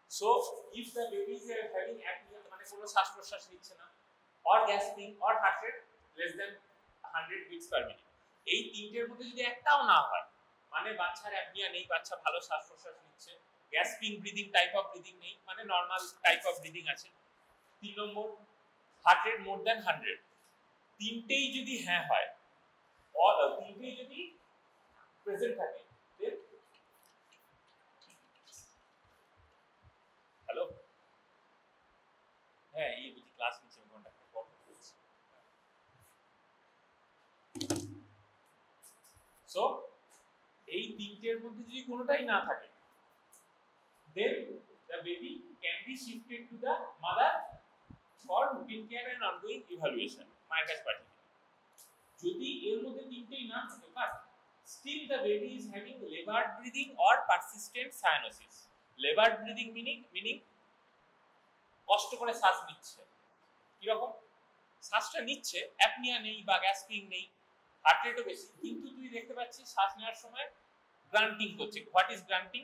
So if the baby is having apnea মানে কোনো শ্বাস প্রশ্বাস নিচ্ছে না or gasping or heart rate less than 100 beats per minute, এই তিনটের মধ্যে যদি একটাও না হয় মানে বাচ্চার অ্যাপনিয়া নেই, বাচ্চা ভালো শ্বাস প্রশ্বাস নিচ্ছে, gasping breathing type of breathing নেই মানে নরমাল টাইপ অফ ব্রিদিং আছে। 3 নম্বর হার্ট রেট মোর দ্যান 100, তিনটেই যদি হ্যাঁ হয় অল তিনটেই যদি প্রেজেন্ট থাকে দেন হ্যালো হ্যাঁ এই বুঝি ক্লাস নিচ্ছে ঘন্টা পর করছি। সো এই তিনটের মধ্যে যদি কোনোটাই না থাকে then the baby can be shifted to the mother for routine care and ongoing evaluation মায়ের কাছে পাঠিয়ে দিন। যদি এর মধ্যে তিনটেই না থাকে but still the baby is having labored breathing or persistent cyanosis, labored breathing meaning কষ্ট করে শ্বাস নিচ্ছে, কি রকম শ্বাসটা নিচ্ছে, অ্যাপনিয়া নেই বা গ্যাসপিং নেই, হার্ট রেটও বেশি, কিন্তু তুই দেখতে পাচ্ছিস শ্বাস নেওয়ার সময় গ্রান্টিং করছে। What is granting?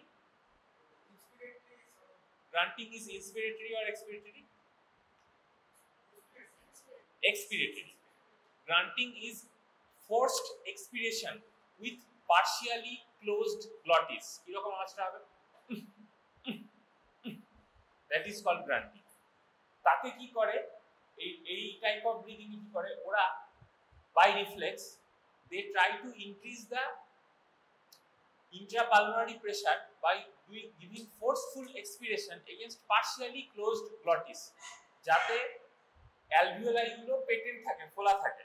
Grunting is inspiratory or expiratory? Expiratory. Grunting is forced expiration with partially closed glottis. কিরকম আওয়াজটা হবে? That is called grunting. তাতে কি করে এই টাইপ অফ ব্রিদিং কি করে ওরা by reflex they try to increase the intrapulmonary pressure by giving forceful expiration against partially closed glottis, যাতে alveoli গুলো পেটেন্ট থাকে, খোলা থাকে,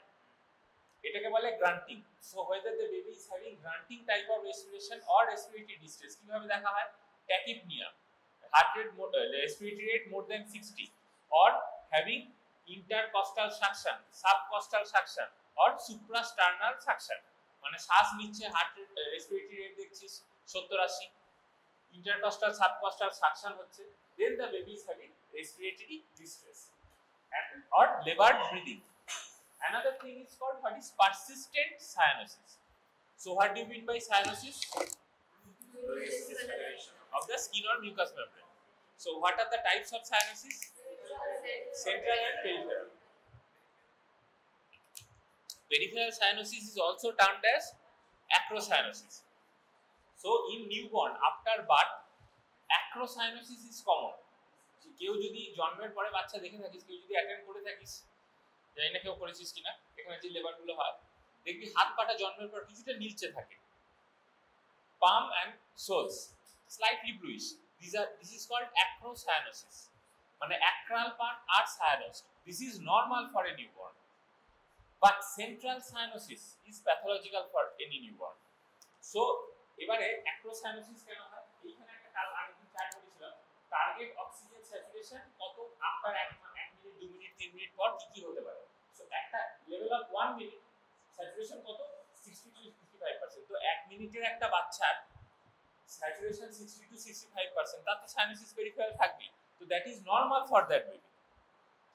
এটাকে বলে granting. So whether the baby is having grunting type of respiration or respiratory distress কিভাবে দেখা হয়? tachypnea, heart rate respiratory rate more than 60, or having intercostal suction, subcostal suction or suprasternal suction, মানে শ্বাস নিচ্ছে হার্ট রেট রেসপিরেটরি রেট দেখছিস 70-80, intercostal subcostal suction হচ্ছে, then the baby is having respiratory distress or labored breathing. Another thing is called what is persistent cyanosis. So what do you mean by cyanosis? Of the skin or mucous membrane. So what are the types of cyanosis? Central and peripheral. Peripheral cyanosis is also termed as acrocyanosis. So in newborn after birth acrocyanosis is common. কেউ যদি জন্মের পরে বাচ্চা দেখে থাকিস, কেউ যদি attend করে থাকিস, জানি না কেউ করেছিস কিনা, এখানে যে লেবার গুলো হয় দেখবি হাত পাটা জন্মের পর কিছুটা নীলচে থাকে, palm and soles slightly bluish. This is called acrocyanosis, মানে acral part are cyanosed. This is normal for a newborn. But central cyanosis is pathological for any newborn. So এবারে acrocyanosis কেন হয়? এইখানে একটা কাল আগে চার্ট করেছিলাম, টার্গেট অক্সিজেন স্যাচুরেশন কত আফটার 1 মিনিট 2 মিনিট 3 মিনিট পর কি হতে পারে। সো একটা লেভেল অফ 1 মিনিট স্যাচুরেশন কত 60 to 65%। তো 1 মিনিটের একটা বাচ্চার স্যাচুরেশন 60 to 65%, তার তো সাইনোসিস পেরিফেরাল থাকবে, তো that is normal for that baby.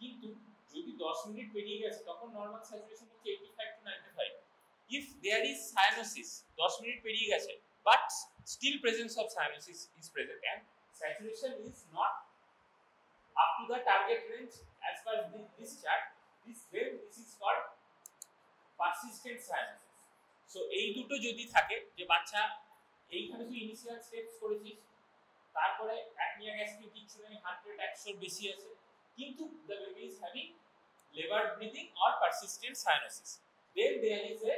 কিন্তু যদি 10 মিনিট পেরিয়ে গেছে তখন নরমাল স্যাচুরেশন হচ্ছে 85 to 95। If there is cyanosis 10 minute পেরিয়ে গেছে but still presence of cyanosis is present and saturation is not up to the target range as per this chart, this is called persistent cyanosis. So এই দুটো যদি থাকে যে বাচ্চা এইখানে তুই ইনিশিয়াল স্টেপস করেছিস, তারপরে অ্যাপনিয়া গ্যাস্ট্রিক কিছু নেই, হার্ট রেট 100 এর বেশি আছে, কিন্তু the baby is having labored breathing or persistent cyanosis, then there is a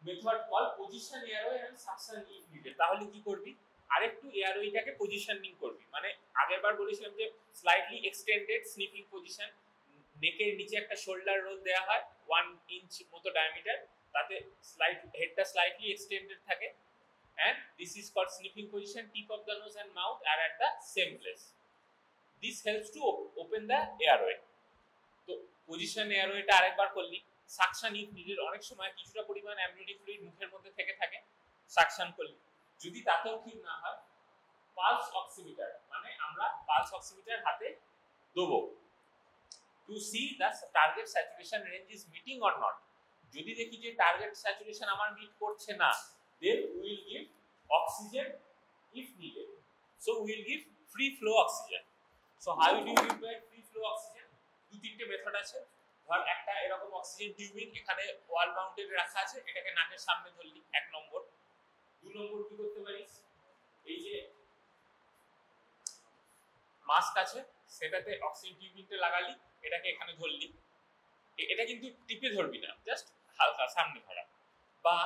method called position airway and suction if needed. তাহলে কি করবি? আরেকটু এয়ারওয়েটাকে পজিশনিং করবি, মানে আগেরবার বলেছিলাম যে স্লাইটলি এক্সটেন্ডেড স্নিফিং পজিশন, নেকের নিচে একটা শোল্ডার রোল দেওয়া হয় 1 ইঞ্চ মতো ডায়ামিটার, তাতে হেডটা স্লাইটলি এক্সটেন্ডেড থাকে, and this is called sniffing position. Tip of the nose and mouth are at the same place. This helps to open the airway. তো position এয়ারওয়েটা আরেকবার করলি, সাকশন ইফ নিডেড, অনেক সময় কিছুটা পরিমাণ অ্যামনিওটিক ফ্লুইড মুখের মধ্যে থেকে থাকে, সাকশন করলি। যদি তাতেও ঠিক না হয় পালস অক্সিমিটার, মানে আমরা পালস অক্সিমিটার হাতে দেবো to see the target saturation range is meeting or not. যদি দেখি যে টার্গেট স্যাচুরেশন আমার মিট করছে না, then we will give oxygen if needed. So we will give free flow oxygen. So how do you give free flow oxygen? দু তিনটে method আছে। ধর একটা এরকম অক্সিজেন টিউবিং এখানে ওয়াল মাউন্টেড রাখা আছে, এটাকে নাকের সামনে ধরলি, এক নম্বর। দুই নম্বর কি করতে পারিস, এই যে মাস্ক আছে সেটাতে অক্সিজেন টিউবিংটা লাগালি, এটাকে এখানে ধরলি, এটা কিন্তু টিপে ধরবি না, জাস্ট হালকা সামনে ধরা। বা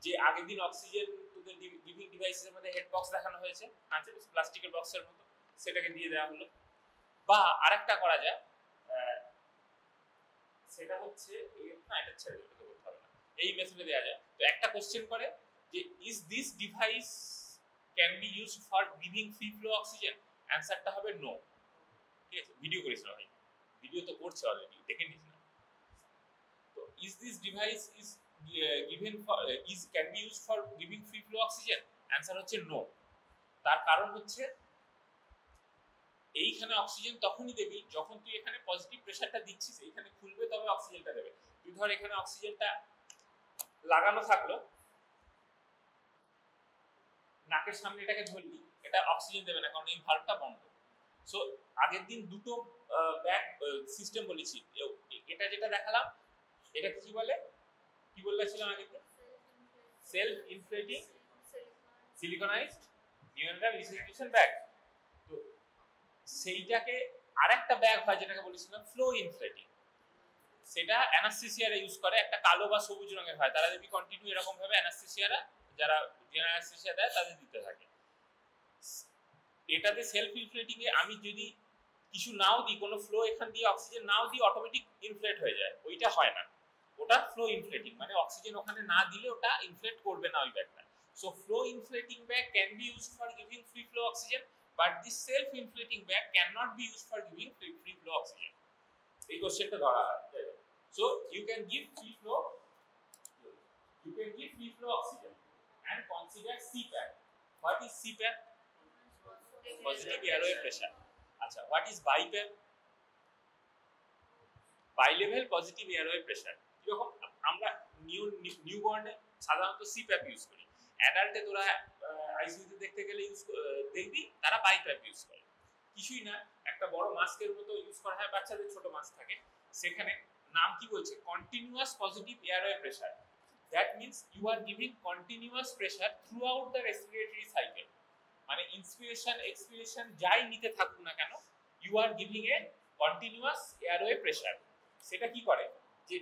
যে আগের দিন অক্সিজেন তোদের গিভিং ডিভাইসের মধ্যে হেড বক্স দেখানো হয়েছে, আছে প্লাস্টিকের বক্সের মতো, সেটাকে দিয়ে দেওয়া হলো। বা আরেকটা করা যায়, সেটা হচ্ছে না, এটা ছেড়ে দিতে করতে হবে না, এই মেথডে দেওয়া যায়। তো একটা কোশ্চেন করে যে is this device can be used for giving free flow oxygen, অ্যানসারটা হবে নো। ঠিক আছে, ভিডিও করিস না ভাই, ভিডিও তো করছে অলরেডি, দেখে নিস না। তো is this device is given for can be used for giving free flow oxygen, answer হচ্ছে নো। তার কারণ হচ্ছে এইখানে অক্সিজেন তখনই দেবি যখন তুই এখানে পজিটিভ প্রেসারটা দিচ্ছিস, এইখানে খুলবে তবে অক্সিজেনটা দেবে। তুই ধর এখানে অক্সিজেনটা লাগানো থাকলো, নাকের সামনে এটাকে ধরলি, এটা অক্সিজেন দেবে না কারণ এই ভালভটা বন্ধ। সো আগের দিন দুটো ব্যাগ সিস্টেম বলেছি, এটা যেটা দেখালাম এটা কি বলে, কি বলেছিলাম আগের দিন, সেলফ ইনফ্লেটিং সিলিকনাইজড নিউরাল রিসার্কুলেশন ব্যাগ। তো সেইটাকে আরেকটা ব্যাগ হয় যেটাকে বলেছিলাম ফ্লো ইনফ্লেটিং, সেটা অ্যানাস্থেসিয়ারা ইউজ করে, একটা কালো বা সবুজ রঙের হয়, তারা দেখবি কন্টিনিউ এরকম ভাবে অ্যানাস্থেসিয়ারা যারা অ্যানাস্থেসিয়া দেয় তাদের দিতে থাকে। এটাতে সেলফ ইনফ্লেটিং এ আমি যদি কিছু নাও দিই, কোনো ফ্লো এখান দিয়ে অক্সিজেন নাও দিই, অটোমেটিক ইনফ্লেট হয়ে যায়, ওইটা হয় না, ওটা ফ্লো ইনফ্লেটিং, মানে অক্সিজেন ওখানে না দিলে ওটা ইনফ্লেট করবে না ওই ব্যাগটা। So flow inflating bag can be used for giving free flow oxygen, but this self inflating bag can not be used for giving free flow oxygen. এই কোশ্চেনটা ধরা হয়। So you can give free flow, you can give free flow oxygen and consider CPAP. What is CPAP? Positive airway pressure. Acha, what is BiPAP? Bi-level positive airway pressure. এরকম আমরা নিউবর্নে সাধারণত CPAP use করি, অ্যাডাল্টে তোরা আইসিইউতে দেখতে গেলে দেখবি তারা BiPAP ইউজ করে। কিছুই না, একটা বড় মাস্কের মতো ইউজ করা হয়, বাচ্চাদের ছোট মাস্ক থাকে, সেখানে নাম কি বলছে, continuous positive airway pressure. That means you are giving continuous pressure throughout the respiratory cycle. মানে ইন্সপিরেশন এক্সপিরেশন যাই নিতে থাকুক না কেন, you are giving a continuous airway pressure. সেটা কি করে যে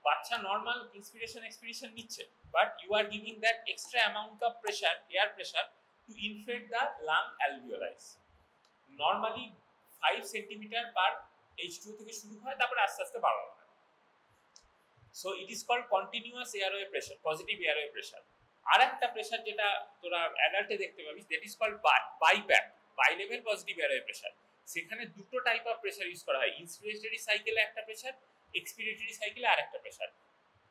বাচ্চা নরমাল ইন্সপিরেশন এক্সপিরেশন নিচ্ছে, but you are giving that extra amount of pressure, air pressure to inflate the lung alveoli. Normally 5 cm per H2 থেকে শুরু হয়, তারপরে আস্তে আস্তে বাড়ানো হয়। So it is called continuous airway pressure, positive airway pressure. আর একটা প্রেসার যেটা তোরা অ্যাডাল্টে দেখতে পাবি, that is called BiPAP, bi-level positive airway pressure. সেখানে দুটো টাইপ অফ প্রেসার ইউজ করা হয়, ইন্সপিরেটরি সাইকেলে একটা প্রেসার, এক্সপিরেটরি সাইকেলে আরেকটা প্রেসার।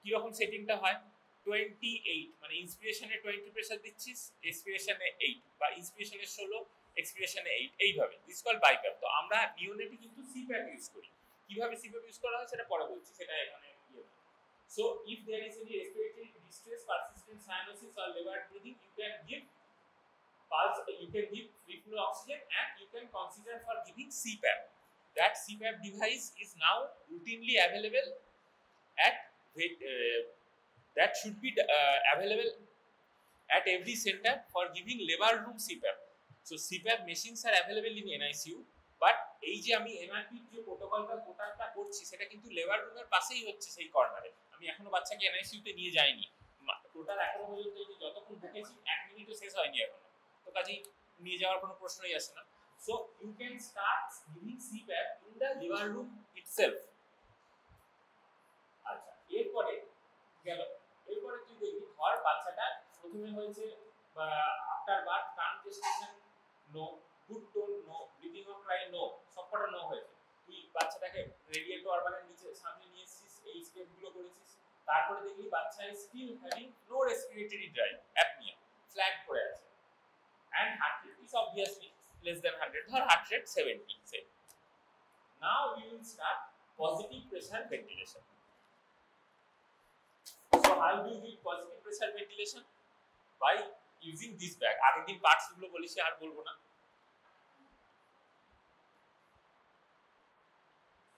কি রকম সেটিংটা হয়, 28 মানে ইন্সপিরেশনে 20 প্রেসার দিচ্ছিস, এক্সপিরেশনে 8, বা ইন্সপিরেশনে 16, এক্সপিরেশনে 8, এইভাবে। This call BiPAP। তো আমরা নিওনেটে কিন্তু CPAP ইউজ করি। কিভাবে CPAP ইউজ করা হয় সেটা পরে বলছি, সেটা এখানে। So if there is any respiratory distress, persistent cyanosis or labored breathing, you can give pulse, you can give free flow oxygen, and you can consider for giving CPAP. That CPAP device is now routinely available at that should be available at every center for giving labor room CPAP. So CPAP machines are available in NICU, but এই যে আমি NRP যে প্রোটোকলটা করছি সেটা কিন্তু labour রুমের পাশেই হচ্ছে, সেই কর্নারে। আমি এখনো বাচ্চাকে এনআইসিইউতে নিয়ে যাইনি, টোটাল এখনো পর্যন্ত এই যে যতক্ষণ ঢুকেছি 1 মিনিটও শেষ হয়নি এখনো, তো কাজেই নিয়ে যাওয়ার কোনো প্রশ্নই আসে না। So you can start giving CPAP in the লিভার রুম ইটসেলফ। আচ্ছা, এরপরে গেল, এরপরে তুই দেখবি ধর বাচ্চাটা প্রথমে হয়েছে after birth term gestation no, good tone no, breathing or cry no, সবকটা নো হয়েছে। তুই বাচ্চাটাকে রেডিয়েটর অরগানের নিচে সামনে নিয়ে এসেছিস, এই স্টেপগুলো করেছিস, তারপরে দেখলি বাচ্চা is still having no respiratory drive, apnoea flag করে আছে, and heart rate is obviously less than 100, ধর heart rate 70, say. Now we will start positive pressure ventilation. So how do you give positive pressure ventilation? By using this bag. আগের দিন parts গুলো বলেছি, আর বলবো না।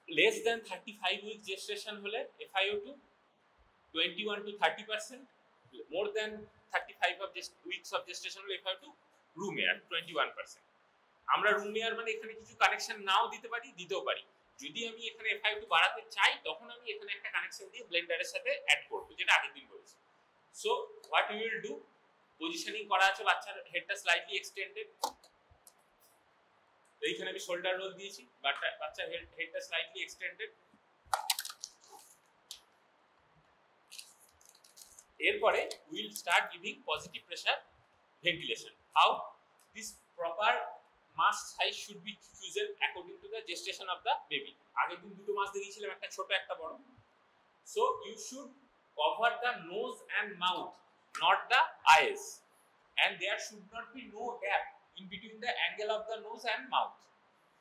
Less than 35 week gestation হলে FiO2 21 to 30%, more than 35 of weeks of gestation হলে FiO2 room air 21%. আমরা room air মানে এখানে কিছু কানেকশন নাও দিতে পারি, দিতেও পারি। যদি আমি এখানে FiO2 বাড়াতে চাই তখন আমি এখানে একটা কানেকশন দিয়ে ব্লেন্ডারের সাথে অ্যাড করব, যেটা আগের দিন বলেছি। So what you will do, positioning করা আছে, বাচ্চার হেডটা স্লাইটলি এক্সটেন্ডেড, এইখানে আমি শোল্ডার রোল দিয়েছি, বাচ্চার হেডটা স্লাইটলি এক্সটেন্ডেড। এরপরে will start giving positive pressure ventilation. How? This proper mask size should be chosen according to the gestation of the baby. আগের দিন দুটো মাস্ক দেখিয়েছিলাম, একটা ছোট একটা বড়। So you should cover the nose and mouth, not the eyes, and there should not be no gap in between the angle of the nose and mouth.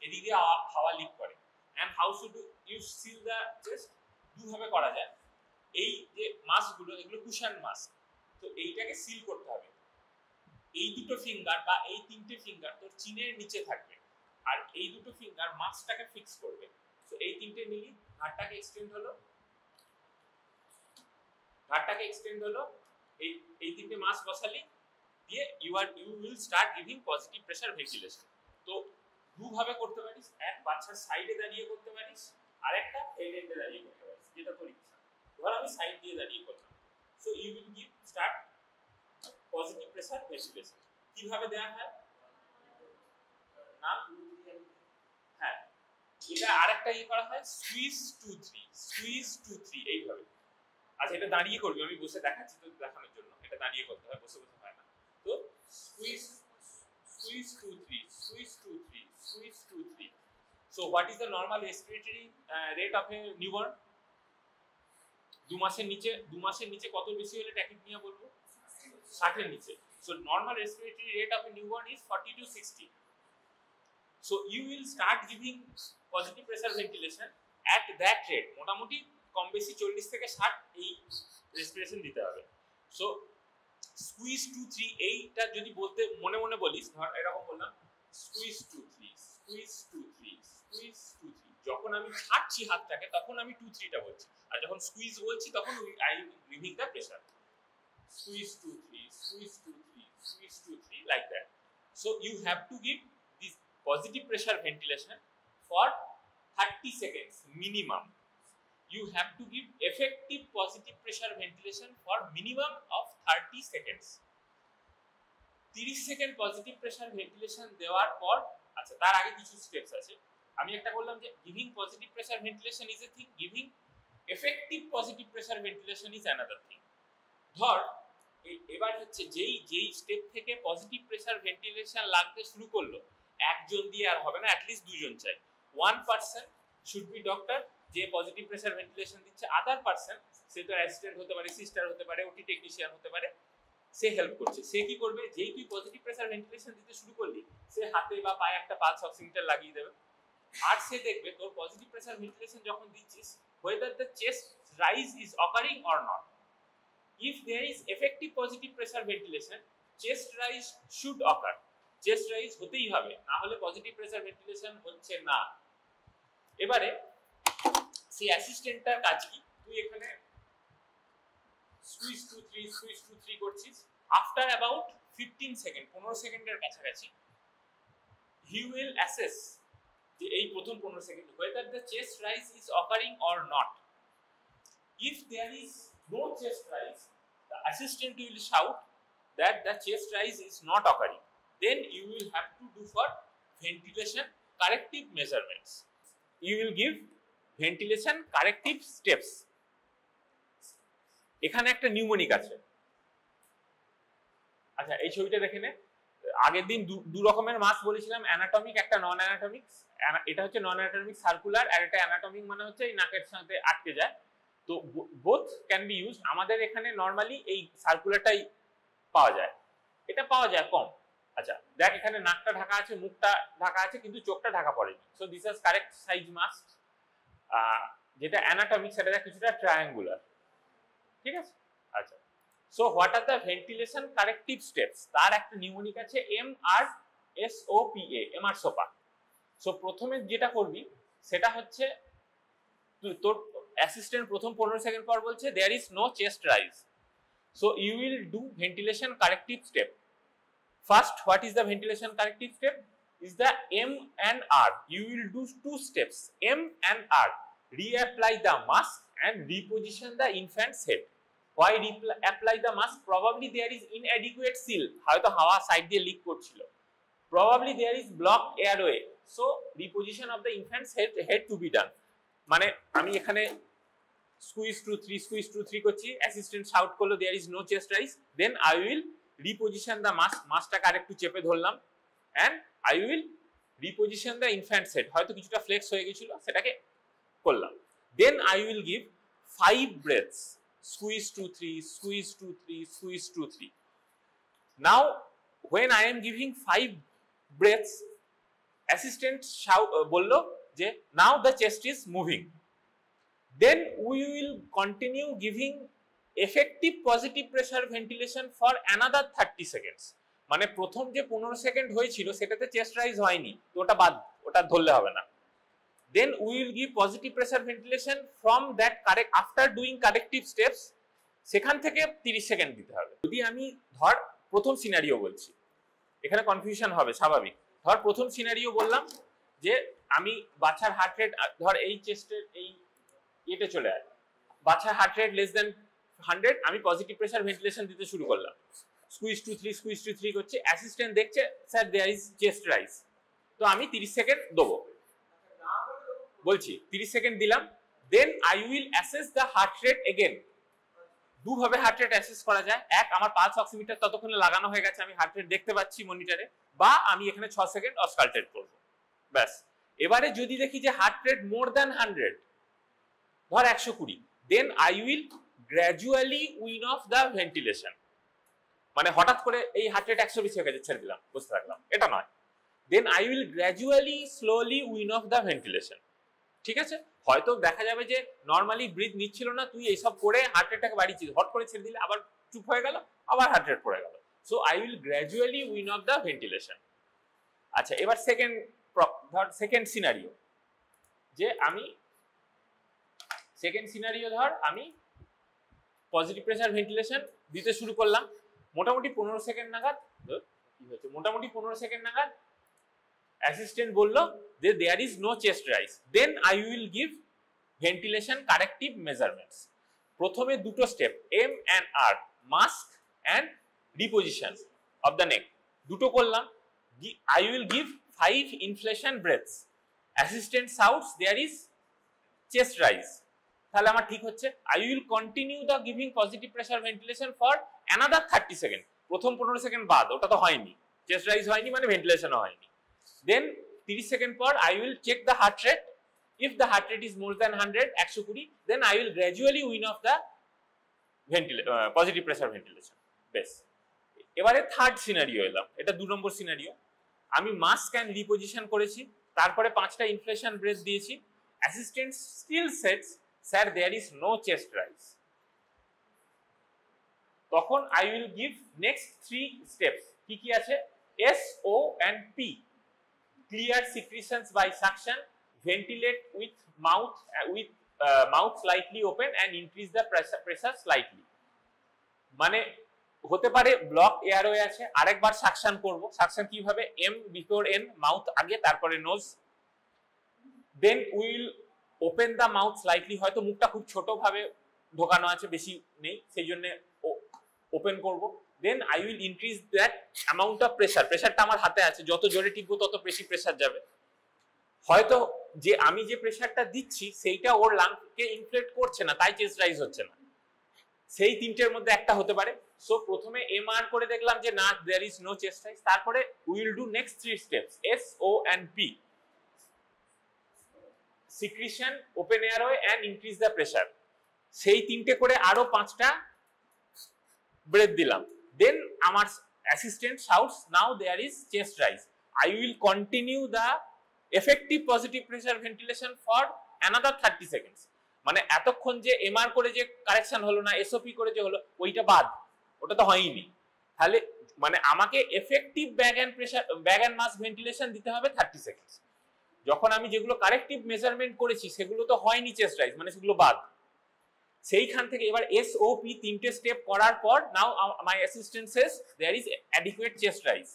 এদিক দিয়ে হাওয়া লিক করে। and how should you seal the chest? দুভাবে করা যায়। এই যে মাস্কগুলো, এগুলো cushion mask, তো এইটাকে সিল করতে হবে। এই দুটো ফিঙ্গার বা এই তিনটে ফিঙ্গার তোর চিনের নিচে থাকবে, আর এই দুটো ফিঙ্গার মাস্কটাকে ফিক্স করবে। তো এই তিনটে মিলি ঘাড়টাকে এক্সটেন্ড হলো, এই তিনটে মাস্ক বসালি দিয়ে you will start giving positive pressure ventilation. তো দুভাবে করতে পারিস, এক বাচ্চার সাইডে দাঁড়িয়ে করতে পারিস, আর একটা হেড এন্ডে দাঁড়িয়ে করতে পারিস, যেটা তোর ইচ্ছা। ধর আমি সাইড দিয়ে দাঁড়িয়ে করলাম। So you will give start positive pressure ventilation. কিভাবে দেওয়া হয় না, হ্যাঁ এটা আরেকটা করা হয়, সুইচ 2-3 এইভাবে। আচ্ছা এটা দাঁড়িয়ে করবি, আমি বসে দেখাচ্ছি তো দেখানোর জন্য, এটা দাঁড়িয়ে করতে হয়, বসে বসে হয় না। তো switch 2-3। So what is the normal respiratory rate of a newborn? 2 মাসের নিচে কত বেশি হলে ট্যাকিপনিয়া বলবো? 60 এর নিচে। So normal respiratory rate of a newborn is 40 to 60. So you will start giving positive pressure ventilation at that rate. মোটামুটি কম বেশি 40 থেকে 60 এই রেসপিরেশন দিতে হবে। সো স্কুইজ 2-3 এইটা যদি বলতে মনে মনে বলিস, ধর এরকম বললাম স্কুইজ 2-3, যখন আমি ছাড়ছি হাতটাকে তখন আমি 2-3টা বলছি, আর যখন স্কুইজ বলছি তখন I giving the pressure. Squeeze 2-3 like that. So you have to give this positive pressure ventilation for 30 seconds minimum. You have to give effective positive pressure ventilation for minimum of 30 seconds. 30 second positive pressure ventilation দেওয়ার পর, আচ্ছা তার আগে কিছু steps আছে। আমি একটা বললাম যে giving positive pressure ventilation is a thing, giving effective positive pressure ventilation is another thing. ধর এবার হচ্ছে যেই স্টেপ থেকে পজিটিভ প্রেসার ভেন্টিলেশন লাগতে শুরু করলো, একজন দিয়ে আর হবে না, অ্যাটলিস্ট দুজন চাই। One person should be doctor যে পজিটিভ প্রেসার ভেন্টিলেশন দিচ্ছে, আদার পারসন সে তো অ্যাসিস্ট্যান্ট হতে পারে, সিস্টার হতে পারে, ওটি টেকনিশিয়ান হতে পারে, সে হেল্প করছে। সে কি করবে, যেই তুই পজিটিভ প্রেসার ভেন্টিলেশন দিতে শুরু করলি, সে হাতে বা পায়ে একটা পালস অক্সিমিটার লাগিয়ে দেবে, আর সে দেখবে তোর পজিটিভ প্রেসার ভেন্টিলেশন যখন দিচ্ছিস whether the chest rise is occurring or not. If there is effective positive pressure ventilation, chest rise should occur. Chest rise হতেই হবে, না হলে পজিটিভ প্রেসার ভেন্টিলেশন হচ্ছে না। এবারে সেই অ্যাসিস্ট্যান্টটার কাজ কি, তুই এখানে squeeze 2-3 করছিস। আফটার অ্যাবাউট 15 সেকেন্ড, 15 সেকেন্ডের কাছাকাছি, he will assess যে এই প্রথম 15 second whether the chest rise is occurring or not. If there is no chest rise, the assistant will shout that the chest rise is not occurring. Then you will have to do for ventilation corrective measurements. You will give ventilation corrective steps. এখানে একটা pneumonic আছে। আচ্ছা এই ছবিটা দেখে নে। আগের দিন দু রকমের মাস বলেছিলাম, অ্যানাটমিক একটা নন অ্যানাটমিক। এটা হচ্ছে নন অ্যানাটমিক সার্কুলার, আর এটা অ্যানাটমিক মানে হচ্ছে এই নাকের সাথে আটকে যায়। তো বোথ ক্যান বি ইউজ। আমাদের এখানে নরমালি এই সার্কুলারটাই পাওয়া যায়, এটা পাওয়া যায় কম। আচ্ছা দেখ এখানে নাকটা ঢাকা আছে, মুখটা ঢাকা আছে, কিন্তু চোখটা ঢাকা পড়েনি। So this is correct size mask. যেটা অ্যানাটমিক সেটা কিছুটা ট্রায়াঙ্গুলার, ঠিক আছে। আচ্ছা so what are the ventilation corrective steps, তার একটা নিউমোনিক আছে MRSOPA, এমআর সোপা। সো প্রথমে যেটা করবি সেটা হচ্ছে তোর অ্যাসিস্ট্যান্ট প্রথম 15 সেকেন্ড পর বলছে there is no chest rise, so you will do ventilation corrective step. First, what is the ventilation corrective step? Is the M and R. You will do 2 steps, M and R. Reapply the mask and reposition the infant's head. Why apply the mask? Probably there is inadequate seal. হয়তো হাওয়া side দিয়ে leak করছিল। Probably there is blocked airway. So reposition of the infant's head to be done. মানে আমি এখানে squeeze to 3 squeeze to 3 করছি, assistant shout করলো there is no chest rise, then I will reposition the mask, মাস্কটাকে আরেকটু চেপে ধরলাম, and I will reposition the infant's head, হয়তো কিছুটা ফ্লেক্স হয়ে গিয়েছিল সেটাকে করলাম, then I will give 5 breaths, squeeze to 3 squeeze to 3 squeeze to 3. Now when I am giving 5 breaths, assistant বললো যে now the chest is moving, then we will continue giving effective positive pressure ventilation for another 30 seconds. মানে প্রথম যে 15 second হয়েছিল সেটাতে chest rise হয়নি, তো ওটা বাদ, ওটা ধরলে হবে না। then we will give positive pressure ventilation from that correct after doing corrective steps, সেখান থেকে 30 সেকেন্ড দিতে হবে। যদি আমি ধর প্রথম সিনারিও বলছি, এখানে কনফিউশন হবে স্বাভাবিক। ধর প্রথম সিনারিও বললাম যে আমি বাচ্চার হার্ট রেট, ধর এই চেস্টের এই এটা চলে আসে, বাচ্চার হার্ট রেট লেস দেন 100, আমি পজিটিভ প্রেসার ভেন্টিলেশন দিতে শুরু করলাম, স্কুইজ টু 3 স্কুইজ টু 3 করছে, অ্যাসিস্ট্যান্ট দেখছে sir there is chest rise, তো আমি 30 সেকেন্ড দেবো, বলছি 30 সেকেন্ড দিলাম, then I will assess the heart rate again. দুভাবে হার্ট রেট অ্যাসেস করা যায়, এক আমার পালস অক্সিমিটার ততক্ষণে লাগানো হয়ে গেছে, আমি হার্ট রেট দেখতে পাচ্ছি মনিটরে, বা আমি এখানে 6 সেকেন্ড অস্কালটেট করব, ব্যাস। এবারে যদি দেখি যে হার্ট রেট মোর দ্যান 100, ধর 120, then I will gradually wean off the ventilation, মানে হঠাৎ করে এই হার্ট রেট 120 হয়ে গেছে ছেড়ে দিলাম, বুঝতে রাখলাম, এটা নয়। Then I will gradually slowly wean off the ventilation, ঠিক আছে? হয়তো দেখা যাবে যে নর্মালি ব্রিথ নিচ্ছিল না, তুই এইসব করে হার্ট রেটটাকে বাড়িয়েছিস, হট করে ছেড়ে দিলে আবার চুপ হয়ে গেল, আবার হার্ট রেট পড়ে গেল। So I will gradually wean off the ventilation. আচ্ছা, এবার ধর সেকেন্ড সিনারিও, যে আমি সেকেন্ড সিনারিও ধর আমি পজিটিভ প্রেসার ভেন্টিলেশন দিতে শুরু করলাম, মোটামুটি 15 সেকেন্ড নাগাদ, কি হয়েছে, মোটামুটি 15 সেকেন্ড নাগাদ অ্যাসিস্ট্যান্ট বলল যে there is no chest rise, then I will give ventilation corrective measurements. প্রথমে দুটো step, M and R, mask and reposition of the neck, দুটো করলাম। I will give 5 inflation breaths, assistant shouts there is chest rise, তাহলে আমার ঠিক হচ্ছে। I will continue the giving positive pressure ventilation for another 30 second, প্রথম 15 second বাদ, ওটা তো হয়নি, চেস্ট রাইজ হয়নি মানে ভেন্টিলেশনও হয়নি। দেন 30 সেকেন্ড পর I will check the heart rate, if the heart rate is more than 100, 120, then I will gradually wean off the positive pressure ventilation, বেশ। এবারে থার্ড সিনারিও এলাম, এটা 2 নম্বর সিনারিও। আমি মাস্ক অ্যান্ড রিপোজিশন করেছি, তারপরে 5টা inflation breath দিয়েছি, assistant still সেটস sir there is no chest rise, তখন I will give next 3 steps, কি কি আছে, S, O and P, clear secretions by suction, ventilate with mouth slightly open and increase the pressure slightly. মানে হতে পারে block airway আছে, আরেকবার suction করব, সাকশন কিভাবে, এম বিফোর এন, মাউথ আগে তারপরে nose, then will open the mouth slightly, হয়তো মুখটা খুব ছোট ভাবে ঢোকানো আছে, বেশি নেই, সেই জন্য ওপেন করব, then I will increase that amount of pressure, প্রেসারটা আমার হাতে আছে, যত জোরে টিপবো তত বেশি প্রেসার যাবে, হয়তো যে আমি যে প্রেসারটা দিচ্ছি সেইটা ওর লাংকে ইনফ্লেট করছে না, তাই চেস্ট রাইজ হচ্ছে না, সেই তিনটের মধ্যে একটা হতে পারে। সো প্রথমে এমআর করে দেখলাম যে না, there is no chest rise, তারপরে will do next 3 steps, S, O and P, secretion, open airway and increase the pressure, সেই তিনটে করে আরো 5টা ব্রেথ দিলাম, দেন আমার assistant shouts now there is chest rise, I will continue the effective positive pressure ventilation for another 30 seconds. মানে এতক্ষণ যে এমআর করে যে কারেকশন হলো না, এসওপি করে যে হলো, ওইটা বাদ, ওটা তো হয়নি, তাহলে মানে আমাকে effective bag and mask ventilation দিতে হবে 30 সেকেন্ডস। যখন আমি যেগুলো কারেক্টিভ মেজারমেন্ট করেছি সেগুলো তো হয়নি চেস্ট রাইজ, মানে সেগুলো বাদ। সেইখান থেকে এবার SOP 3টে স্টেপ করার পর now my assistant says there is adequate chest rise.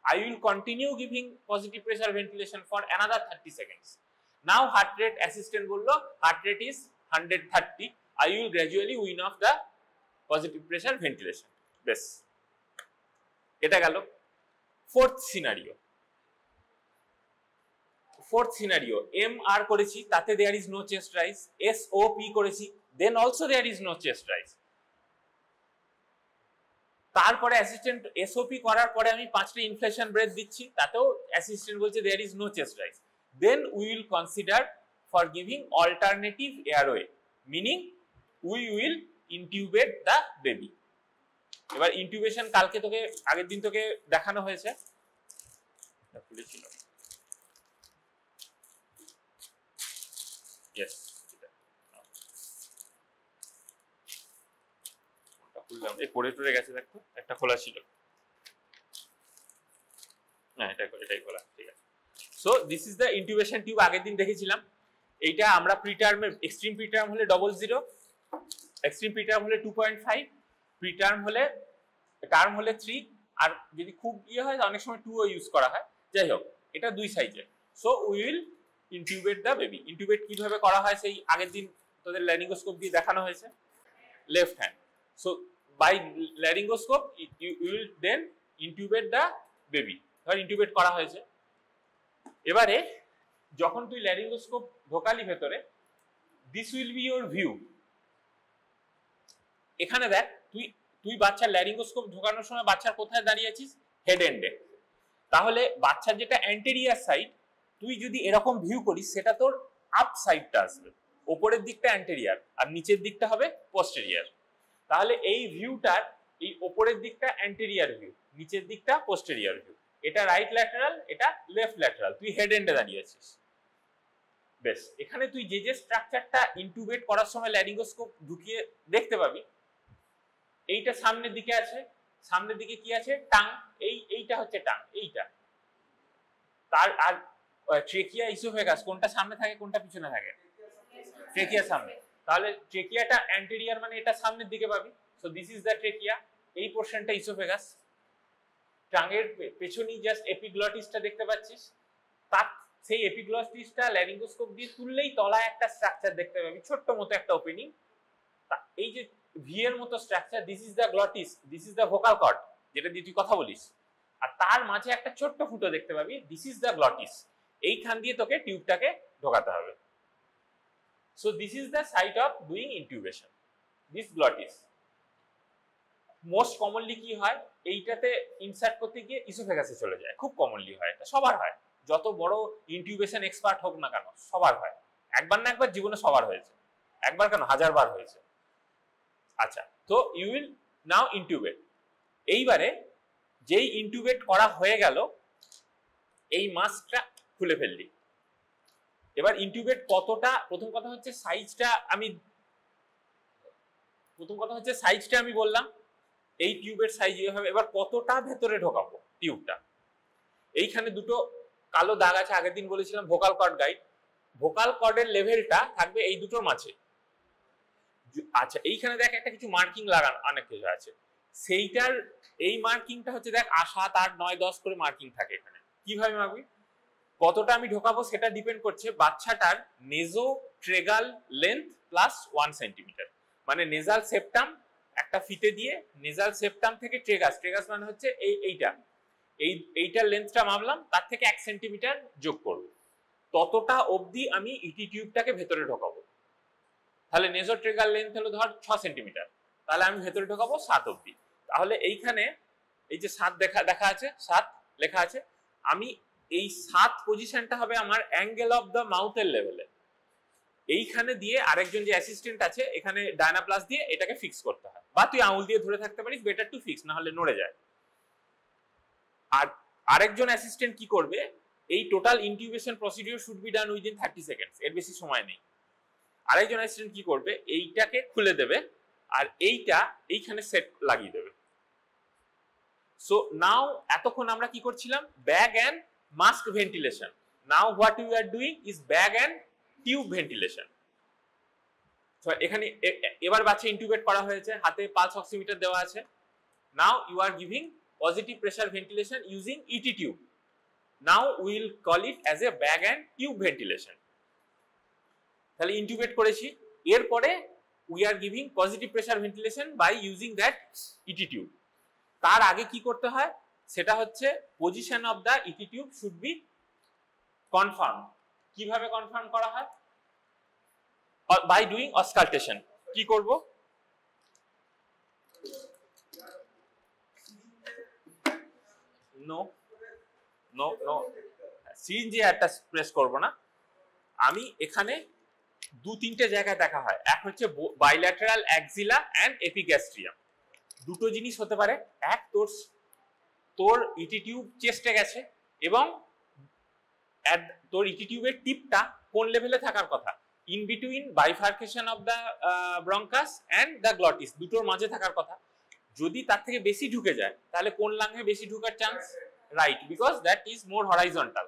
I will continue giving positive pressure ventilation for another 30 seconds. Now heart rate assistant bollo heart rate is 130. I will gradually wean off the positive pressure ventilation. Bes eta gelo fourth scenario MR korechi tate there is no chest rise, SOP korechi then also there is no chest rise. তারপরে assistant SOP করার পরে আমি 5টা inflation breadth দিচ্ছি, তাতেও assistant বলছে there is no chest rise. Then we will consider for giving alternative airway, meaning we will intubate the baby. এবার intubation কালকে তোকে আগের দিন তোকে দেখানো হয়েছে, খুলেছিল ইয়েস খুললাম, এই পড়ে টরে গেছে দেখো, একটা খোলা ছিল না, এটাই খোলা, ঠিক আছে। So this is the intubation tube, আগের দিন দেখেছিলাম। এইটা আমরা প্রিটার্মে, এক্সট্রিম প্রিটার্ম হলে 00, এক্সট্রিম প্রিটার্ম হলে 2.5, প্রিটার্ম হলে টার্ম হলে 3, আর যদি খুব হয় অনেক সময় 2 ও ইউজ করা হয়। যাই হোক, এটা দুই সাইজের। So we will intubate the baby. Intubate কিভাবে করা হয় সেই আগের দিন তোদের ল্যারিঙ্গোস্কোপ দিয়ে দেখানো হয়েছে। Left hand, so by laryngoscope you will then intubate the baby। ধর ইনটিউবেট করা হয়েছে, এবারে যখন তুই ল্যারিঙ্গোস্কোপ ঢোকালি ভেতরে, this will be your view. এখানে দেখ তুই বাচ্চার ল্যারিঙ্গোস্কোপ ঢোকানোর সময় বাচ্চার কোথায় দাঁড়িয়ে আছিস? হেড এন্ডে। তাহলে বাচ্চার যেটা অ্যান্টেরিয়ার সাইড, তুই যদি এরকম ভিউ করিস সেটা তোর আপ সাইডটা আসবে, ওপরের দিকটা অ্যান্টেরিয়ার আর নিচের দিকটা হবে পোস্টেরিয়ার। তাহলে এই ভিউটার এই উপরের দিকটা অ্যান্টেরিয়ার ভিউ, নিচের দিকটা পোস্টেরিয়ার ভিউ। এটা রাইট ল্যাটারাল, এটা লেফট ল্যাটারাল, তুই হেড এন্ডে দাঁড়িয়ে আছিস। বেশ, এখানে তুই যে স্ট্রাকচারটা ইনটিউবেট করার সময় ল্যারিঙ্গোস্কোপ ঢুকিয়ে দেখতে পাবি, এইটা সামনের দিকে আছে। সামনের দিকে কি আছে? টাং। এইটা হচ্ছে টাং, এইটা। তার আর ট্রেকিয়া, ইসোফেগাস কোনটা সামনে থাকে কোনটা পিছনে থাকে? ট্রেকিয়া সামনে। তাহলে ট্রেকিয়াটা অ্যান্টেরিয়ার, মানে এটা সামনের দিকে পাবি। সো দিস ইজ দ্য ট্রেকিয়া, এই পোরশনটা ইসোফেগাস। টাঙের পেছনেই জাস্ট এপিগ্লটিসটা দেখতে পাচ্ছিস, তার সেই এপিগ্লটিসটা ল্যারিঙ্গোস্কোপ দিয়ে তুললেই তলায় একটা স্ট্রাকচার দেখতে পাবি, ছোট্ট মতো একটা ওপেনিং। এই যে ভি এর মতো structure, this is the glottis, this is the vocal cord, যেটা দিয়ে তুই কথা বলিস। আর তার মাঝে একটা ছোট্ট ফুটো দেখতে পাবি, দিস ইজ দ্য গ্লটিস। এইখান দিয়ে তোকে টিউবটাকে ঢোকাতে হবে। So this is the site of doing intubation, this glottis. Most commonly কি হয়, এইটাতে ইনসার্ট করতে গিয়ে ইসোফেগাসে চলে যায়, খুব কমনলি হয়, এটা সবার হয়। যত বড় ইনটিউবেশন এক্সপার্ট হোক না কেন, সবার হয়। একবার না একবার জীবনে সবার হয়েছে, একবার কেন 1000 বার হয়েছে। আচ্ছা, তো ইউ উইল নাও ইনটিউবেট। এইবারে যেই ইনটিউবেট করা হয়ে গেল, এই মাস্কটা খুলে ফেললি। এবার ইনটিউবেট কতটা, প্রথম কথা হচ্ছে সাইজটা আমি বললাম, এই টিউবের সাইজ হবে। এবার কতটা ভেতরে ঢোকাবো টিউবটা, এইখানে দুটো কালো দাগ আছে, আগের দিন বলেছিলাম ভোকাল কর্ড গাইড। ভোকাল কর্ডের লেভেলটা থাকবে এই দুটোর মাঝে। আচ্ছা, এইখানে দেখ একটা কিছু মার্কিং লাগানো অনেক কিছু আছে, সেইটার এই মার্কিংটা হচ্ছে দেখ 7, 8, 9, 10 করে মার্কিং থাকে এখানে। কিভাবে মাপবি? কতটা আমি ঢোকাবো সেটা ডিপেন্ড করছে বাচ্চাটার নেজো ট্রেগাল লেন্থ প্লাস 1 সেন্টিমিটার। মানে নেজাল সেপ্টাম একটা ফিতে দিয়ে নেজাল সেপ্টাম থেকে ট্রেগাস মানে হচ্ছে এইটার লেন্থটা মাপলাম, তার থেকে 1 সেন্টিমিটার যোগ করব, ততটা অবধি আমি ইটি টিউবটাকে ভেতরে ঢোকাবো। তাহলে নেজো ট্রেগাল লেন্থ হলো ধর 6 সেন্টিমিটার, তাহলে আমি ভেতরে ঢোকাবো 7 অবধি। তাহলে এইখানে এই যে 7 দেখা আছে, 7 লেখা আছে, আমি এই 7 পজিশনটা হবে আমার অ্যাঙ্গেল অফ দ্য মাউথের লেভেলে। এইখানে দিয়ে আরেকজন যে অ্যাসিস্ট্যান্ট আছে এখানে ডায়নাপ্লাস দিয়ে এটাকে ফিক্স করতে হয়, বা তুই আঙুল দিয়ে ধরে থাকতে পারিস, বেটার টু ফিক্স, না হলে নড়ে যায়। আর আরেকজন অ্যাসিস্ট্যান্ট কি করবে, এই total intubation procedure should be done within 30 seconds, এর বেশি সময় নেই। আরেকজন অ্যাসিস্ট্যান্ট কি করবে, এইটাকে খুলে দেবে আর এইখানে সেট লাগিয়ে দেবে। সো নাও এতক্ষণ আমরা কি করছিলাম, bag and mask ventilation. Now what we are doing is bag and tube ventilation. So এখানে এবার বাচ্চা ইনটিউবেট করা হয়েছে, হাতে পালস অক্সিমিটার দেওয়া আছে। Now you are giving positive pressure ventilation using ET tube. Now we will call it as a bag and tube ventilation. তাহলে ইনটিউবেট করেছি, এরপরে we are giving positive pressure ventilation by using that ET tube. তার আগে কি করতে হয় সেটা হচ্ছে position of the ET tube should be confirmed. কিভাবে কনফার্ম করা হয়? By doing auscultation. কি করব? নো নো নো সিরিঞ্জে একটা প্রেস করব না, আমি এখানে দু তিনটে জায়গায় দেখা হয়। এক হচ্ছে বাইল্যাটারাল অ্যাক্সিলা এন্ড এপিগ্যাস্ট্রিয়াম। দুটো জিনিস হতে পারে, এক তোর ইটি টিউব চেস্টে গেছে এবং তোর ইটি টিউবের টিপটা কোন লেভেলে থাকার কথা, in between bifurcation of the bronchus and the glottis, দুটোর মাঝে থাকার কথা। যদি তার থেকে বেশি ঢুকে যায় তাহলে কোন লাংয়ে বেশি ঢোকার chance? Right, because that is more horizontal.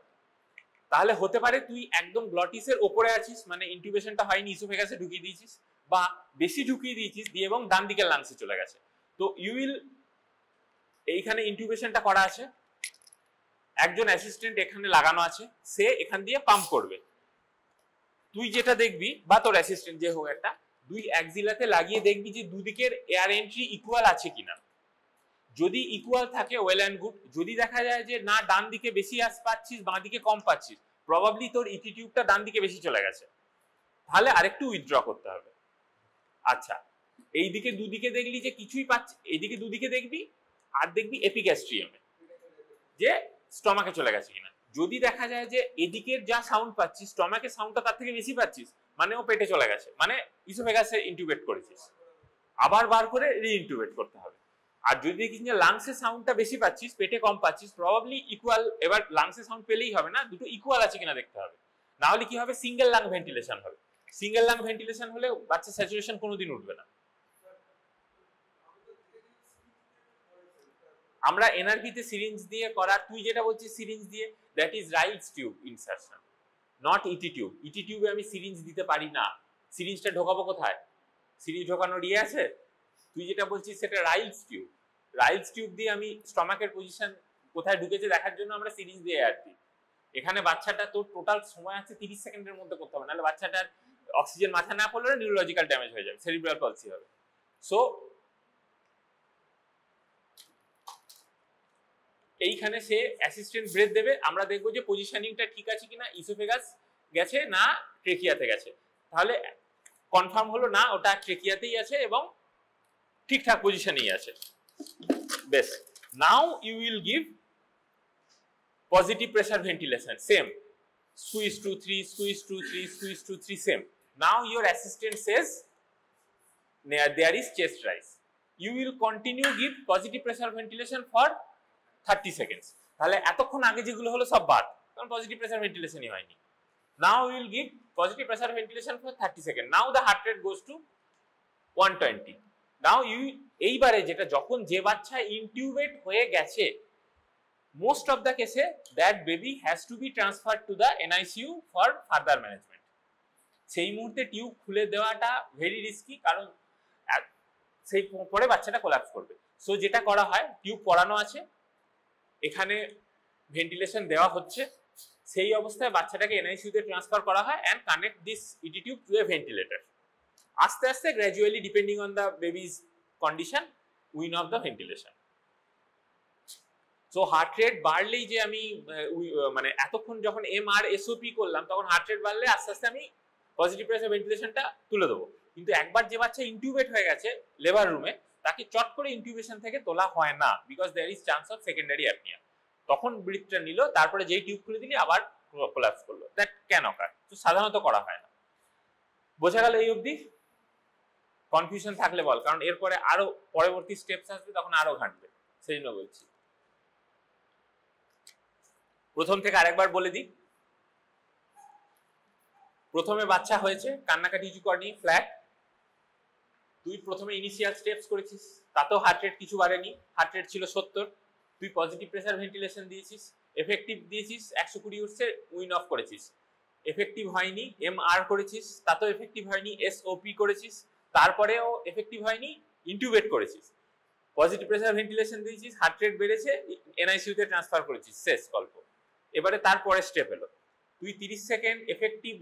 তাহলে হতে পারে তুই একদম গ্লটিসের উপরে আছিস, মানে ইনটিউবেশনটা হয়নি, ইসোফেগাসে ঢুকিয়ে দিয়েছিস, বা বেশি ঢুকিয়ে দিয়েছিস দিয়ে এবং ডান দিকের লাংসে চলে গেছে। তো ইউ উইল, এইখানে ইনটিউবেশনটা করা আছে, একজন অ্যাসিস্ট্যান্ট এখানে লাগানো আছে, সে এখান দিয়ে পাম্প করবে। তুই যেটা দেখবি বা তোর অ্যাসিস্ট্যান্ট যে হোক একটা, দুই অ্যাক্সিলাতে লাগিয়ে দেখবি যে দুদিকের এয়ার এন্ট্রি ইকুয়াল আছে কিনা। যদি ইকুয়াল থাকে ওয়েল অ্যান্ড গুড। যদি দেখা যায় যে না ডান দিকে বেশি পাচ্ছিস বাঁ দিকে কম পাচ্ছিস, প্রবাবলি তোর ইটি টিউবটা ডান দিকে বেশি চলে গেছে, তাহলে আরেকটু উইথড্র করতে হবে। আচ্ছা, এইদিকে দুদিকে দেখলি যে কিছুই পাচ্ছি, এইদিকে দুদিকে দেখবি আর দেখবি এপিগ্যাস্ট্রিয়ামে যে স্টমাকে চলে গেছে কিনা। যদি দেখা যায় যে এদিকের যা সাউন্ড পাচ্ছিস স্টমাকের সাউন্ডটা তার থেকে বেশি পাচ্ছিস, মানে ও পেটে চলে গেছে, মানে ইসোফেগাসে ইনটিউবেট করেছিস, আবার বার করে রিইনটিউবেট করতে হবে। আর যদি দেখিস যে লাংসের সাউন্ডটা বেশি পাচ্ছিস পেটে কম পাচ্ছিস, প্রবাবলি ইকুয়াল। এবার লাংসের সাউন্ড পেলেই হবে না, দুটো ইকুয়াল আছে কিনা দেখতে হবে, না হলে কি হবে সিঙ্গেল লাং ভেন্টিলেশন হবে। সিঙ্গেল লাং ভেন্টিলেশন হলে বাচ্চা স্যাচুরেশন কোনোদিন উঠবে না। আমরা এনআরপি তে সিরিঞ্জ দিয়ে করা, তুই যেটা বলছিস সিরিঞ্জ দিয়ে, that is Ryle's tube insertion, not ET tube. ET টিউবে আমি সিরিঞ্জ দিতে পারি না। সিরিঞ্জটা ঢোকাবো কোথায়? সিরিঞ্জ ঢোকানোর ইয়ে আছে? তুই যেটা বলছিস সেটা রাইলস টিউব। রাইলস টিউব দিয়ে আমি স্টমাকের পজিশন কোথায় ঢুকেছে দেখার জন্য আমরা সিরিঞ্জ দিয়ে এয়ার দিই। এখানে বাচ্চাটা তোর টোটাল সময় আছে 30 সেকেন্ডের মধ্যে করতে হবে, নাহলে বাচ্চাটার অক্সিজেন মাথা না পড়লে নিউরোলজিক্যাল ড্যামেজ হয়ে যাবে, সেরিব্রাল পলসি হবে। সো এইখানে সে অ্যাসিস্ট্যান্ট ব্রেথ দেবে, আমরা দেখবো যে পজিশনিংটা ঠিক আছে কিনা, ইসোফেগাস গেছে না ট্রেকিয়াতে গেছে। তাহলে কনফার্ম হলো না ওটা ট্রেকিয়াতেই আছে এবং ঠিকঠাক পজিশনেই আছে। বেশ, now you will give positive pressure ventilation, same squeeze 2 3 squeeze 2 3 squeeze 2 3, same. Now your assistant says there is chest rise. You will continue give positive pressure ventilation for 30 seconds. তাহলে এতক্ষণ আগে যেগুলো হলো সব বাদ, কারণ পজিটিভ প্রেসার ভেন্টিলেশনই হয়নি। Now we will give positive pressure ventilation for 30 seconds. Now the heart rate goes to 120. Now you, এইবারে যেটা, যখন যে বাচ্চা ইনটিউবেট হয়ে গেছে, most of the case that baby has to be transferred to the NICU for further management. সেই মুহূর্তে tube খুলে দেওয়াটা ভেরি রিস্কি, কারণ সেই পরে বাচ্চাটা কোলাপস করবে। সো যেটা করা হয়, টিউব পরানো আছে, এখানে ভেন্টিলেশন দেওয়া হচ্ছে, সেই অবস্থায় বাচ্চাটাকে NICU তে ট্রান্সফার করা হয় and connect this ET tube to a ventilator. আস্তে আস্তে gradually depending on the baby's condition wean off the ventilation. So heart rate বাড়লেই যে আমি মানে এতক্ষণ যখন MRSOP করলাম তখন হার্ট রেট বাড়লে আস্তে আস্তে আমি পজিটিভ প্রেসার ভেন্টিলেশনটা তুলে দেবো। কিন্তু একবার যে বাচ্চা ইনটিউবেট হয়ে গেছে লেবার রুমে, তাকে চট করে ইনটিউবেশন থেকে তোলা হয় না, because there is chance of secondary apnoea. তখন ব্রিথটা নিল, তারপরে যেই টিউব খুলে দিলি আবার কোলাপস করলো, দ্যাট ক্যান অকার। তো সাধারণত করা হয় না। বোঝা গেল এই অবধি? কনফিউশন থাকলে বল, কারণ এরপরে আরো পরবর্তী স্টেপস আসবে, তখন আরো ঘাটবে, সেই জন্য বলছি। প্রথম থেকে আরেকবার বলে দিই। প্রথমে বাচ্চা হয়েছে, কান্নাকাটি কিছু করেনি, ফ্ল্যাট। তুই প্রথমে ইনিশিয়াল স্টেপস করেছিস, তাতেও হার্ট রেট কিছু বাড়েনি, হার্ট রেট ছিল 70। তুই পজিটিভ প্রেসার ভেন্টিলেশন দিয়েছিস এফেক্টিভ দিয়েছিস 120 উঠছে, উইন অফ করেছিস, এফেক্টিভ হয়নি, এমআর করেছিস তাতেও এফেক্টিভ হয়নি, এসওপি করেছিস তারপরেও এফেক্টিভ হয়নি, ইন্টিউবেট করেছিস, পজিটিভ প্রেসার ভেন্টিলেশন দিয়েছিস, হার্ট রেট বেড়েছে, এনআইসিইউ তে ট্রান্সফার করেছিস, শেষ গল্প। এবারে তারপরে স্টেপ হলো তুই 30 second effective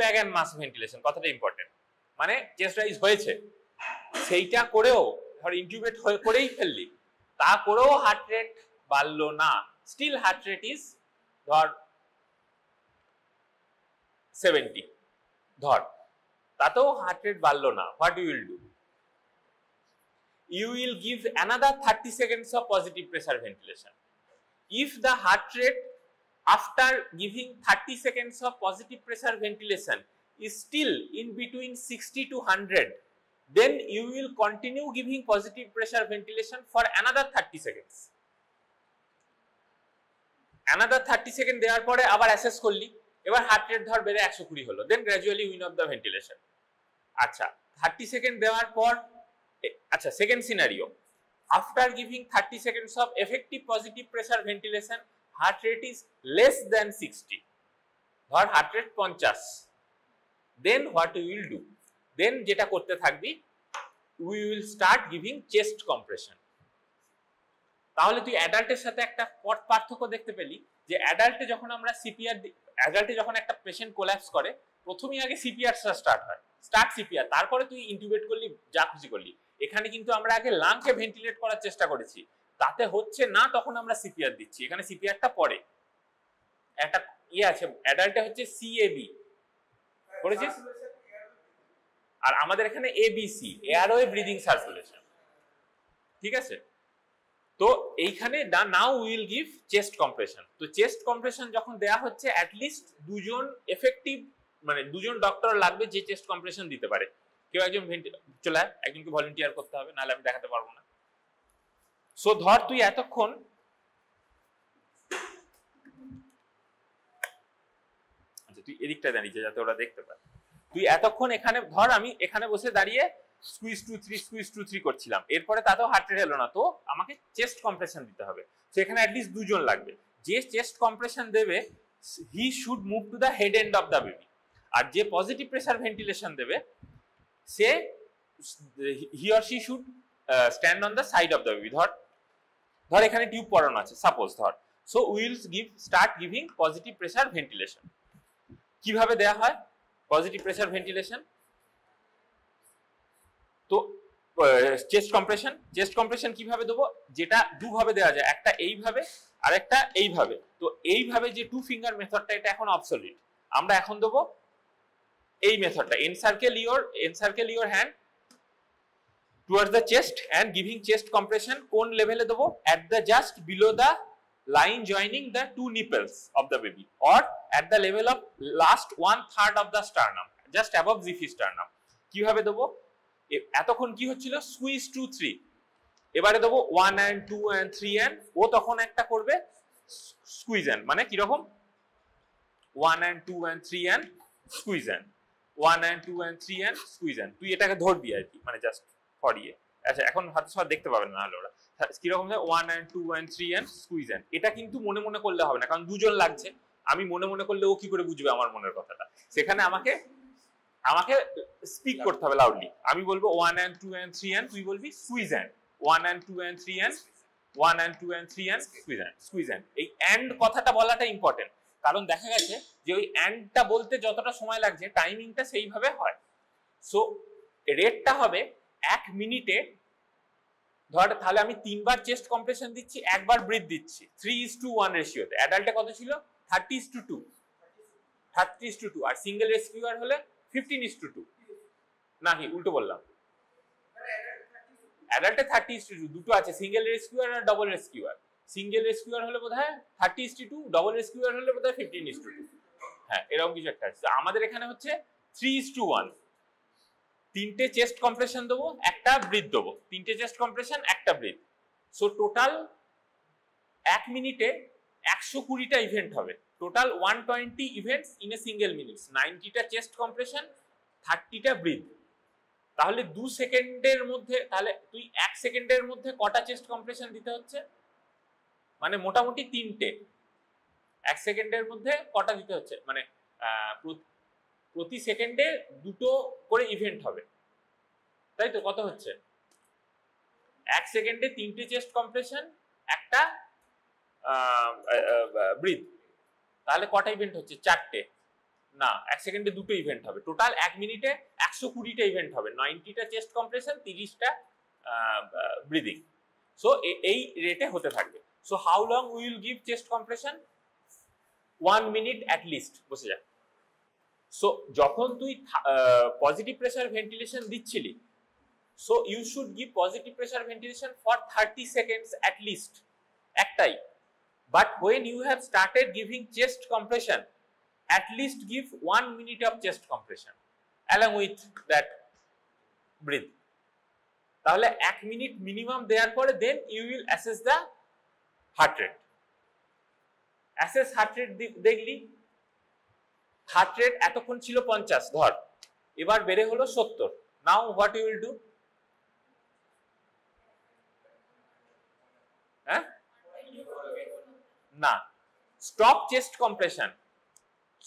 bag and mask ventilation, কথাটা ইম্পর্টেন্ট, মানে চেস্ট রাইজ হয়েছে সেইটা করেও ধর ইন্টিউবেট করেই ফেললি, তা করেও হার্ট রেট বাড়লো না, স্টিল হার্ট রেট ইজ ধর 70, ধর তাতেও হার্ট রেট বাড়লো না, what you will do? You will give another 30 seconds of positive pressure ventilation. If the heart rate after giving 30 seconds of positive pressure ventilation is still in between 60 to 100, then you will continue giving positive pressure ventilation for another 30 seconds. Another 30 seconds দেওয়ার পরে আবার assess করলি, এবার heart rate ধর বেড়ে 120 হলো, then gradually wean off the ventilation. আচ্ছা 30 second দেওয়ার পর, আচ্ছা second scenario, after giving 30 seconds of effective positive pressure ventilation heart rate is less than 60, ধর heart rate 50, then what we will do? Then যেটা করতে থাকবি, we will start giving chest compression. তাহলে তুই অ্যাডাল্টের সাথে একটা পার্থক্য দেখতে পেলি যে অ্যাডাল্টে যখন আমরা সিপিআর, অ্যাডাল্টে যখন একটা পেশেন্ট কোল্যাপস করে প্রথমেই আগে সিপিআরটা স্টার্ট হয়, স্টার্ট সিপিআর, তারপরে তুই ইন্টিউবেট করলি, যা খুশি করলি। এখানে কিন্তু আমরা আগে লাংকে ভেন্টিলেট করার চেষ্টা করেছি, তাতে হচ্ছে না, তখন আমরা সিপিআর দিচ্ছি, এখানে সিপিআরটা পরে। একটা আছে অ্যাডাল্টে হচ্ছে সিএবি করেছিস, আর আমাদের এখানে এবিসি, এয়ারওয়ে ব্রিদিং সার্কুলেশন, ঠিক আছে? তো এইখানে now will give chest compression. তো চেস্ট কম্প্রেশন যখন দেয়া হচ্ছে অ্যাটলিস্ট দুজন এফেক্টিভ, মানে দুজন ডক্টর লাগবে যে চেস্ট কম্প্রেশন দিতে পারে, কেউ একজন চলে একজনকে ভলেন্টিয়ার করতে হবে, নাহলে আমি দেখাতে পারবো না। সো ধর তুই এতক্ষণ তুই এদিকটা দাঁড়িয়ে যাতে ওরা দেখতে পায়, তুই এতক্ষণ এখানে ধর আমি এখানে বসে দাঁড়িয়ে স্কুইজ টু থ্রি করছিলাম, এরপরে তাতেও হার্ট রেট এলো না, তো আমাকে চেস্ট কম্প্রেশন দিতে হবে। তো এখানে অ্যাটলিস্ট দুজন লাগবে, যে চেস্ট কম্প্রেশন দেবে he should move to the head end of the baby, আর যে পজিটিভ প্রেসার ভেন্টিলেশন দেবে সে he or she should stand on the side of the baby. ধর এখানে টিউব পরানো আছে সাপোজ, ধর so will start giving positive pressure ventilation. কিভাবে দেয়া হয় পজিটিভ প্রেসার ভেন্টিলেশন? তো চেস্ট কম্প্রেশন কিভাবে দেবো? যেটা দুভাবে দেওয়া যায়, একটা এইভাবে আর একটা এইভাবে। তো এইভাবে যে 2 ফিঙ্গার মেথডটা, এটা এখন অবসলিট, আমরা এখন দেবো এই মেথডটা, encircle your hand towards the chest and giving chest compression. কোন লেভেলে দেবো? At the just below the line joining the 2 nipples of the baby, or at the level of last 1/3 of the sternum, just above the sternum. কিভাবে দেব? এতক্ষণ কি হচ্ছিল? Squeeze 2 3, এবারে দেব 1 and 2 and 3 and ও তখন একটা করবে স্কুইজ এন্ড, মানে কি রকম 1 and 2 and 3 and squeeze end, 1 and 2 and 3 and squeeze end. তুই এটাকে ধরবি আর কি, মানে জাস্ট ফর ইয়ে। আচ্ছা এখন হয়তো সব দেখতে পাবেন না হলে ওরা কিরকম 1 and 2 and 3 and squeeze and. এটা কিন্তু মনে মনে করলে হবে না, কারণ দুজন লাগছে, আমি মনে মনে করলে ও কি করে বুঝবে আমার মনের কথাটা? সেখানে আমাকে স্পিক করতে হবে লাউডলি। আমি বলবো 1 and 2 and 3 and তুই বলবি squeeze end, 1 and 2 and 3 and 1 and 2 and 3 and squeeze and. এই এন্ড কথাটা বলাটা ইম্পর্টেন্ট, কারণ দেখা গেছে যে ওই এন্ডটা বলতে যতটা সময় লাগছে টাইমিংটা সেইভাবে হয়। সো রেটটা হবে 1 মিনিটে, ধর তাহলে আমি 3 বার চেস্ট কম্প্রেশন দিচ্ছি, 1 বার ব্রিথ দিচ্ছি, 3:1 রেশিওতে। অ্যাডাল্টে কত ছিল? 30:2, 30:2, আর সিঙ্গেল রেস্কিউয়ার হলে 15:2, নাকি উল্টো বললাম? অ্যাডাল্টে 30:2, দুটো আছে, সিঙ্গেল রেস্কিউয়ার আর ডাবল রেস্কিউয়ার। সিঙ্গেল রেস্কিউয়ার হলে বোধহয় 30:2, ডাবল রেস্কিউয়ার হলে বোধহয় 15:2, হ্যাঁ এরকম কিছু একটা আছে। আমাদের এখানে হচ্ছে 3:1, 3টে চেস্ট কম্প্রেশন দেবো, একটা ব্রিথ দেবো, 3টে চেস্ট কম্প্রেশন, একটা ব্রিথ। সো টোটাল 1 মিনিটে 120টা ইভেন্ট হবে, total 120 events in a single minute, 90টা চেস্ট কম্প্রেশন, 30টা ব্রিথ। তাহলে 2 সেকেন্ডের মধ্যে, তাহলে তুই 1 সেকেন্ডের মধ্যে কটা চেস্ট কম্প্রেশন দিতে হচ্ছে? মানে মোটামুটি 3টে, 1 সেকেন্ডের মধ্যে কটা দিতে হচ্ছে, মানে প্রতি সেকেন্ডে 2টো করে ইভেন্ট হবে, তাই তো? কত হচ্ছে? 1 সেকেন্ডে 3টে চেস্ট কম্প্রেশন, একটা ব্রিথ, তাহলে কটা ইভেন্ট হচ্ছে? 4টে। না, 1 সেকেন্ডে 2টো ইভেন্ট হবে, টোটাল 1 মিনিটে 120টা ইভেন্ট হবে, 90টা চেস্ট কম্প্রেশন, 30টা ব্রিদিং। সো এই রেটে হতে থাকবে। So how long will give chest compression? 1 minute at least. বসে যা। সো যখন তুই পজিটিভ প্রেসার ভেন্টিলেশন দিচ্ছিলি, so you should give positive pressure ventilation for 30 seconds at least, একটাই। But when you have started giving chest compression, at least give 1 minute of chest compression along with that breath. তাহলে 1 minute minimum দেওয়ার পরে then you will assess the heart rate. assess heart rate দেখলি, heart rate এতক্ষণ ছিল 50, ধর এবার বেড়ে হলো 70। Now what you will do? হ্যাঁ, না, stop chest compression,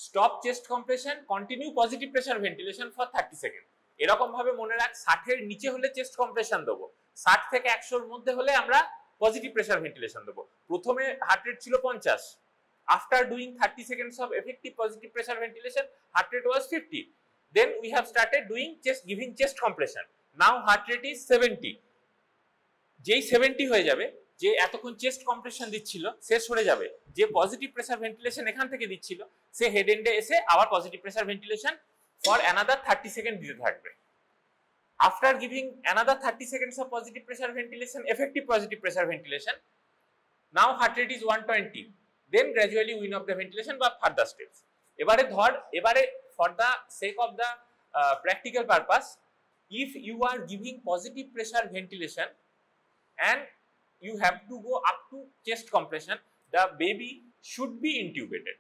stop chest compression, continue positive pressure ventilation for 30 second. এরকম ভাবে মনে রাখ, 60-এর নিচে হলে চেস্ট কম্প্রেশন দেবো, 60 থেকে 100-এর মধ্যে হলে আমরা পজিটিভ প্রেসার ভেন্টিলেশন দেবো। প্রথমে হার্ট রেট ছিল 50, after doing 30 seconds of effective positive pressure ventilation, heart rate was 50. Then we have started doing giving chest compression. Now heart rate is 70. যেই 70 হয়ে যাবে, যে এতক্ষণ চেস্ট কম্প্রেশন দিচ্ছিল সে সরে যাবে, যে পজিটিভ প্রেসার ভেন্টিলেশন এখান থেকে দিচ্ছিল সে হেড এন্ডে এসে আবার positive pressure ventilation for another 30 second দিতে থাকবে। After giving another 30 seconds of positive pressure ventilation, effective positive pressure ventilation, now heart rate is 120. then gradually wean off the ventilation বা further steps. এবারে ধর, এবারে for the sake of the practical purpose, if you are giving positive pressure ventilation and you have to go up to chest compression, the baby should be intubated.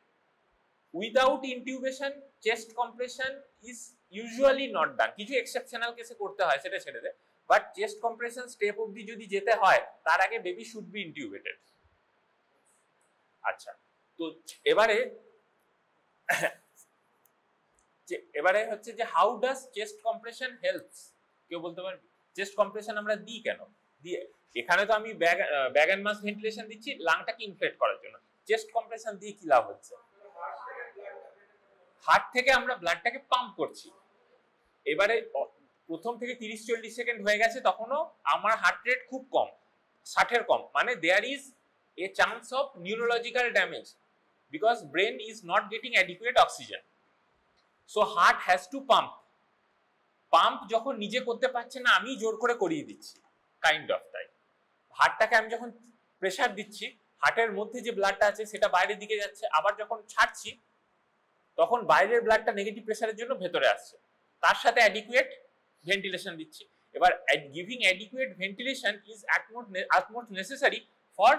Without intubation chest compression is usually not done. কিছু exceptional কেসে করতে হয়, সেটা ছেড়ে দে, but chest compression step অবধি যদি যেতে হয় তার আগে বেবি শুড বি ইনটিউবেটেড। আচ্ছা, তো এবারে হচ্ছে যে how does chest compression helps? কেউ বলতে পারবে চেস্ট কম্প্রেশন আমরা দিই কেন? দিয়ে এখানে তো আমি ব্যাগ এন্ড মাস ভেন্টিলেশন দিচ্ছি লাংটাকে ইনফ্লেট করার জন্য, চেস্ট কম্প্রেশন দিয়ে কি লাভ হচ্ছে? হার্ট থেকে আমরা ব্লাডটাকে পাম্প করছি। এবারে প্রথম থেকে 30-40 সেকেন্ড হয়ে গেছে, তখনও আমার হার্ট রেট খুব কম, 60-এর কম, মানে there is a chance of neurological damage because brain is not getting adequate oxygen. So heart has to pump যখন নিজে করতে পারছে না, আমি জোর করে করিয়ে দিচ্ছি কাইন্ড অফ। তাই হার্টটাকে আমি যখন প্রেসার দিচ্ছি, হার্টের মধ্যে যে ব্লাডটা আছে সেটা বাইরের দিকে যাচ্ছে, আবার যখন ছাড়ছি তখন বাইরের ব্লাডটা নেগেটিভ প্রেসারের জন্য ভেতরে আসছে, তার সাথে অ্যাডিকুয়েট ভেন্টিলেশন দিচ্ছি। এবার giving adequate ventilation is utmost necessary for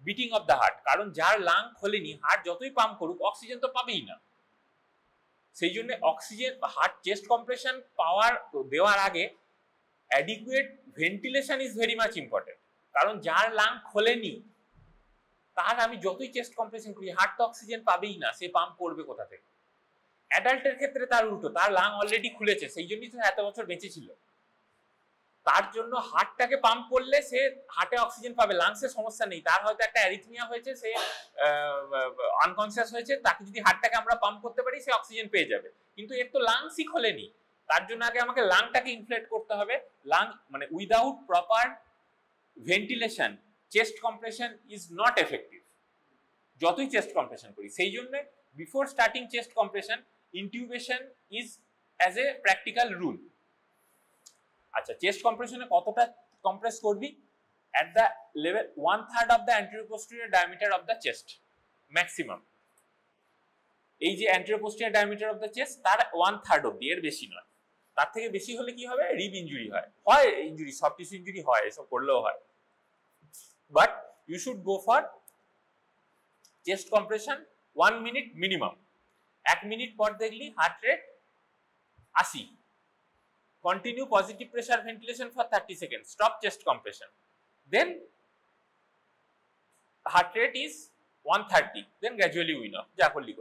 beating of the heart, কারণ যার লাং খোলেনি হার্ট যতই পাম্প করুক অক্সিজেন তো পাবেই না। সেই জন্য অক্সিজেন হার্ট চেস্ট কম্প্রেশন পাওয়ার দেওয়ার আগে adequate ventilation is very much important, কারণ যার লাং খোলেনি তার আমি যতই চেস্ট কম্প্রেশন করি হার্ট তো অক্সিজেন পাবেই না, সে পাম্প করবে কোথা থেকে? অ্যাডাল্টের ক্ষেত্রে তার উল্টো, তার লাং অলরেডি খুলেছে, সেই জন্যই তো এত বছর বেঁচে ছিল। তার জন্য হার্টটাকে পাম্প করলে সে হার্টে অক্সিজেন পাবে, লাংসে সমস্যা নেই। তার হয়তো একটা অ্যারিথমিয়া হয়েছে, সে আনকনসিয়াস হয়েছে, তাকে যদি হার্টটাকে আমরা পাম্প করতে পারি সে অক্সিজেন পেয়ে যাবে। কিন্তু এর তো লাংসই খোলেনি, তার জন্য আগে আমাকে লাংটাকে ইনফ্লেট করতে হবে। লাং মানে without proper ventilation chest compression is not effective, যতই চেস্ট কম্প্রেশন করি। সেই জন্য before starting chest compression intubation is as a practical rule. আচ্ছা, চেস্ট কম্প্রেশনে কতটা কম্প্রেস করবি? at the level 1/3 of the anterior posterior diameter of the chest maximum। এই যে anterior posterior diameter of the chest তার 1/3 অবধি, এর বেশি নয়। তার থেকে বেশি হলে কি হবে? রিব ইনজুরি হয়, ইনজুরি, সফট টিস্যু ইনজুরি হয়, এসব করলেও হয়। But you should go for chest compression 1 minute minimum. 1 minute পর দেখলি heart rate 80, continue positive pressure ventilation for 30 seconds, stop chest compression, then heart rate is 130, then gradually wean off, যা করলি।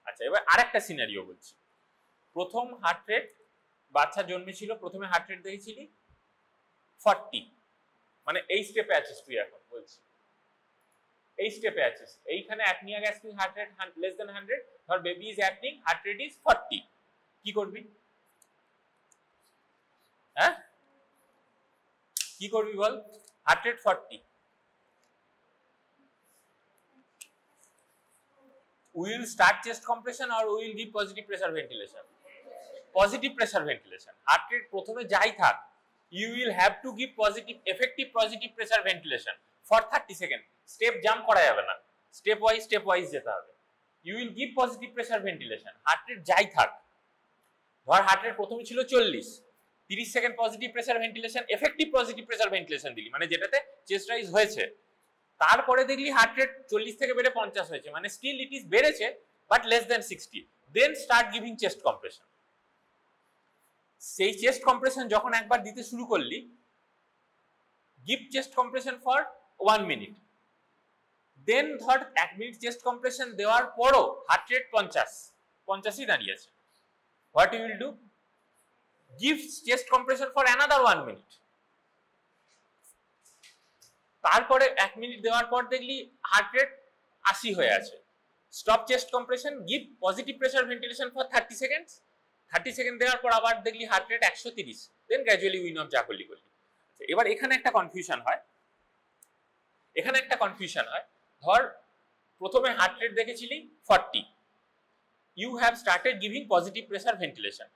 আচ্ছা, এবার আরেকটা সিনারিও বলছি। প্রথম হার্ট রেট, বাচ্চা জন্মেছিল, প্রথমে হার্ট রেট দেখেছিলি 40, মানে এই স্টেপে আছিস তুই এখন, বলছি এই স্টেপে আছিস, এইখানে apnoea gasping heart rate less than 100, ধর baby is apnoeing, heart rate is 40, কি করবি? হ্যাঁ, কি করবি বল? Heart rate 40, we will start chest compression or we will give positive pressure ventilation? Positive pressure ventilation. Heart rate প্রথমে যাই থাক, you will have to give effective positive pressure ventilation for 30 seconds. Step jump করা যাবে না, step wise যেতে হবে। You will give positive pressure ventilation. Heart rate যাই থাক, ধর হার্ট রেট প্রথমে ছিল 40, 30 second positive pressure ventilation, effective positive pressure ventilation দিলি, মানে যেটাতে চেস্ট রাইজ হয়েছে। তারপরে দেখলি হার্ট রেট 40 থেকে বেড়ে 50 হয়েছে, মানে স্টিল ইট ইজ বেড়েছে but less than 60, then start giving chest compression. সেই চেস্ট কম্প্রেশন যখন একবার দিতে শুরু করলি, give chest compression for 1 minute, then ধর 1 মিনিট চেস্ট কম্প্রেশন দেওয়ার পরও হার্ট রেট 50ই দাঁড়িয়ে আছে, what you will do? Give chest compression for another 1 minute. তারপরে 1 মিনিট দেওয়ার পর দেখলি হার্ট রেট 80 হয়ে আছে, stop chest compression, give positive pressure ventilation for 30 seconds, 30 second দেওয়ার পর আবার দেখলি heart rate 130, then gradually wean off, যা করলি। এবার এখানে একটা কনফিউশন হয়, ধর প্রথমে হার্ট রেট দেখেছিলি 40, you have started giving positive pressure ventilation,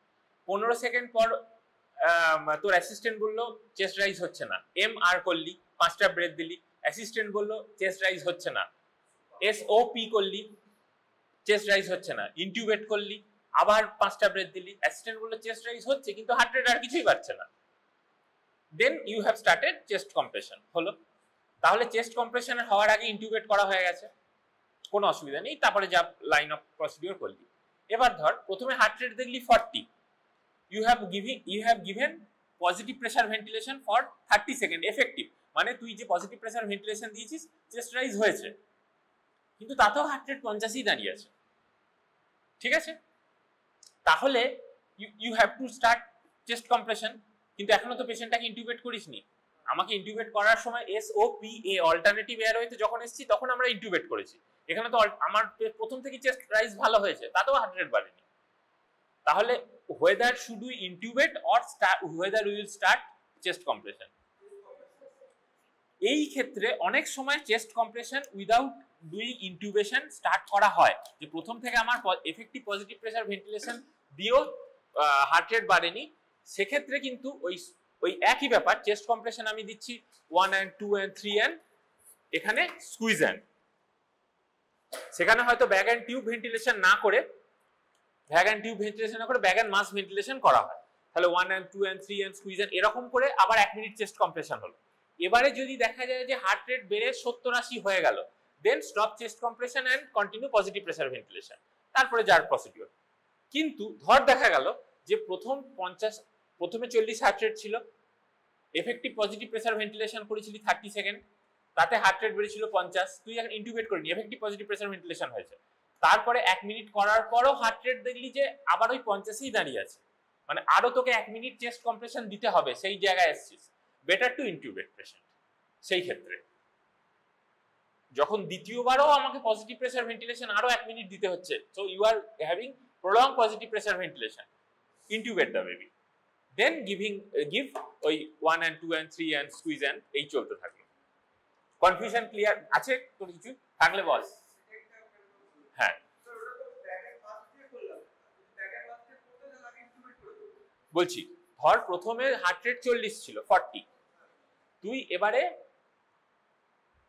15 second পর তোর অ্যাসিস্ট্যান্ট বললো চেস্ট রাইজ হচ্ছে না, MR করলি, 5টা ব্রেথ দিলি, অ্যাসিস্ট্যান্ট বললো চেস্ট রাইজ হচ্ছে না, SOP করলি, চেস্ট রাইজ হচ্ছে না, ইনটিউবেট করলি, আবার 5টা ব্রেথ দিলি, অ্যাসিস্ট্যান্ট বললো চেস্ট রাইজ হচ্ছে কিন্তু হার্ট রেট আর কিছুই বাড়ছে না, then you have started chest compression. হলো, তাহলে চেস্ট কম্প্রেশনের হওয়ার আগে ইনটিউবেট করা হয়ে গেছে, কোনো অসুবিধা নেই, তারপরে যা লাইন অফ প্রসিডিওর করলি। এবার ধর প্রথমে হার্ট রেট দেখলি 40, you have given positive pressure ventilation for 30 second effective, মানে তুই যে পজিটিভ প্রেসার ভেন্টিলেশন দিয়েছিস চেস্ট রাইজ হয়েছে, কিন্তু তাতেও হার্ট রেট 50ই দাঁড়িয়ে আছে, ঠিক আছে? তাহলে you have to start chest compression, কিন্তু এখনো তো পেশেন্টটাকে ইনটিউবেট করিসনি। আমাকে ইনটিউবেট করার সময় SOPA অল্টারনেটিভ এয়ারওয়েতে যখন এসেছি তখন আমরা ইনটিউবেট করেছি, এখানে তো আমার প্রথম থেকে চেস্ট রাইজ ভালো হয়েছে, তাতেও হার্ট রেট বাড়েনি। তাহলে whether should we intubate or whether we will start chest compression? এই ক্ষেত্রে অনেক সময় chest compression without doing intubation start করা হয়, যে প্রথম থেকে আমার এফেক্টিভ পজিটিভ প্রেসার ভেন্টিলেশন দিয়েও হার্ট রেট বাড়েনি, সেক্ষেত্রে কিন্তু ওই একই ব্যাপার, চেস্ট কম্প্রেশন আমি দিচ্ছি 1 and 2 and 3 and এখানে স্কুইজ অ্যান্ড, সেখানে হয়তো ব্যাগ অ্যান্ড টিউব ভেন্টিলেশন না করে ব্যাগ অ্যান্ড টিউব ভেন্টিলেশন না করে ব্যাগ অ্যান্ড মাস ভেন্টিলেশন করা হয়, তাহলে 1 and 2 and 3 and squeeze and এরকম করে আবার 1 মিনিট চেস্ট কম্প্রেশন হলো। এবারে যদি দেখা যায় যে হার্ট রেট বেড়ে 70-80 হয়ে গেল, then stop chest compression and continue positive pressure ventilation, তারপরে যার প্রসিডিওর। কিন্তু ধর দেখা গেল যে প্রথমে 40 হার্ট রেট ছিল, এফেক্টিভ পজিটিভ প্রেসার ভেন্টিলেশন করেছিলি 30 সেকেন্ড, তাতে হার্ট রেট বেড়েছিল 50, তুই এখন ইনটিউবেট করিনি, এফেক্টিভ পজিটিভ প্রেসার ভেন্টিলেশন হয়েছে, তারপরে 1 মিনিট করার পরও হার্ট রেট দেখলি যে আবার ওই 50ই দাঁড়িয়ে আছে, মানে আরো তোকে 1 মিনিট চেস্ট কম্প্রেশন দিতে হবে, সেই জায়গায় এসেছিস, বেটার টু ইনটিউবেট পেশেন্ট। সেই ক্ষেত্রে যখন দ্বিতীয়বারও আমাকে পজিটিভ প্রেসার ভেন্টিলেশন আরো 1 মিনিট দিতে হচ্ছে, so you are having prolonged positive pressure ventilation, intubate the baby, then give ওই 1 and 2 and 3 and squeeze and এই চলতে থাকলো। কনফিউশন ক্লিয়ার আছে তোর কিছু থাকলে বল। হ্যাঁ বলছি, ধর প্রথমে হার্ট রেট 40 ছিল 40, তুই এবারে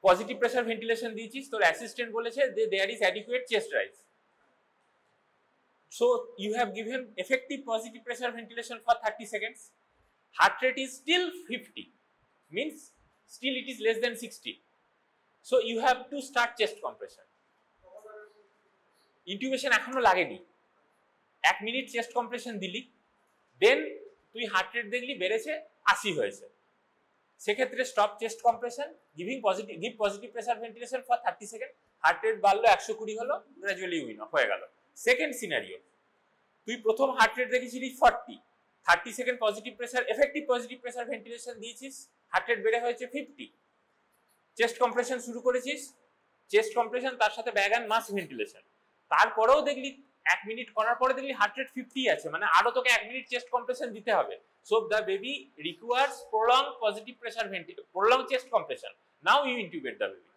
পজিটিভ প্রেসার ভেন্টিলেশন দিয়েছিস, তোর অ্যাসিস্ট্যান্ট বলেছে যে there is adequate chest rise, so you have given effective positive pressure ventilation for 30 seconds, heart rate is still 50, means still it is less than 60, so you have to start chest compression. Intubation এখনো লাগেনি, 1 minute chest compression দিলি, দেন তুই heart rate দেখলি বেড়েছে 80 হয়েছে, সেক্ষেত্রে stop chest compression, give positive pressure ventilation for 30 second, heart rate বাড়লো 120 হলো, গ্র্যাজুয়ালি উইন অফ হয়ে গেল। সেকেন্ড সিনারিও, তুই প্রথম হার্ট রেট রেখেছিলি 40, 30 second positive pressure effective positive pressure ventilation দিয়েছিস, হার্ট রেট বেড়ে হয়েছে 50, চেস্ট কম্প্রেশন শুরু করেছিস, চেস্ট কম্প্রেশন তার সাথে ব্যাগ অ্যান্ড মাস্ক ভেন্টিলেশন, তারপরেও দেখলি 1 মিনিট করার পরে দেখলি হার্ট রেট 50 আছে, মানে আরো তোকে 1 মিনিট চেস্ট কম্প্রেশন দিতে হবে। So the baby requires prolonged positive pressure ventilation, prolonged chest compression, now you intubate the baby।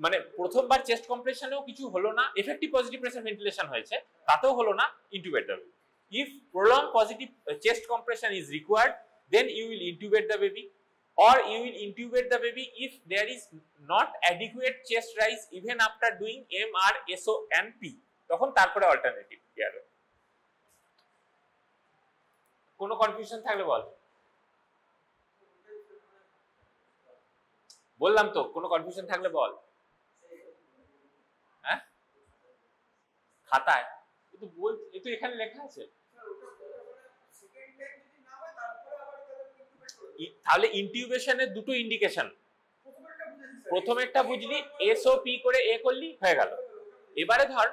মানে প্রথমবার চেস্ট কম্প্রেশনেও কিছু হলো না, এফেক্টিভ পজিটিভ প্রেসার ভেন্টিলেশন হয়েছে, তাতেও হলো না, intubate the baby. If prolonged positive chest compression is required, then you will intubate the baby, or you will intubate the baby if there is not adequate chest rise even after doing MR, SO and P, তখন তারপরে alternative care. কোনো confusion থাকলে বল। বললাম তো কোনো confusion থাকলে বল। হ্যাঁ খাতায় কিন্তু বল, এতো এখানে লেখা আছে। তাহলে ইনটিউবেশনের দুটো ইন্ডিকেশন, প্রথম একটা বুঝলি এসওপি করে এ করলি হয়ে গেল। এবারে ধর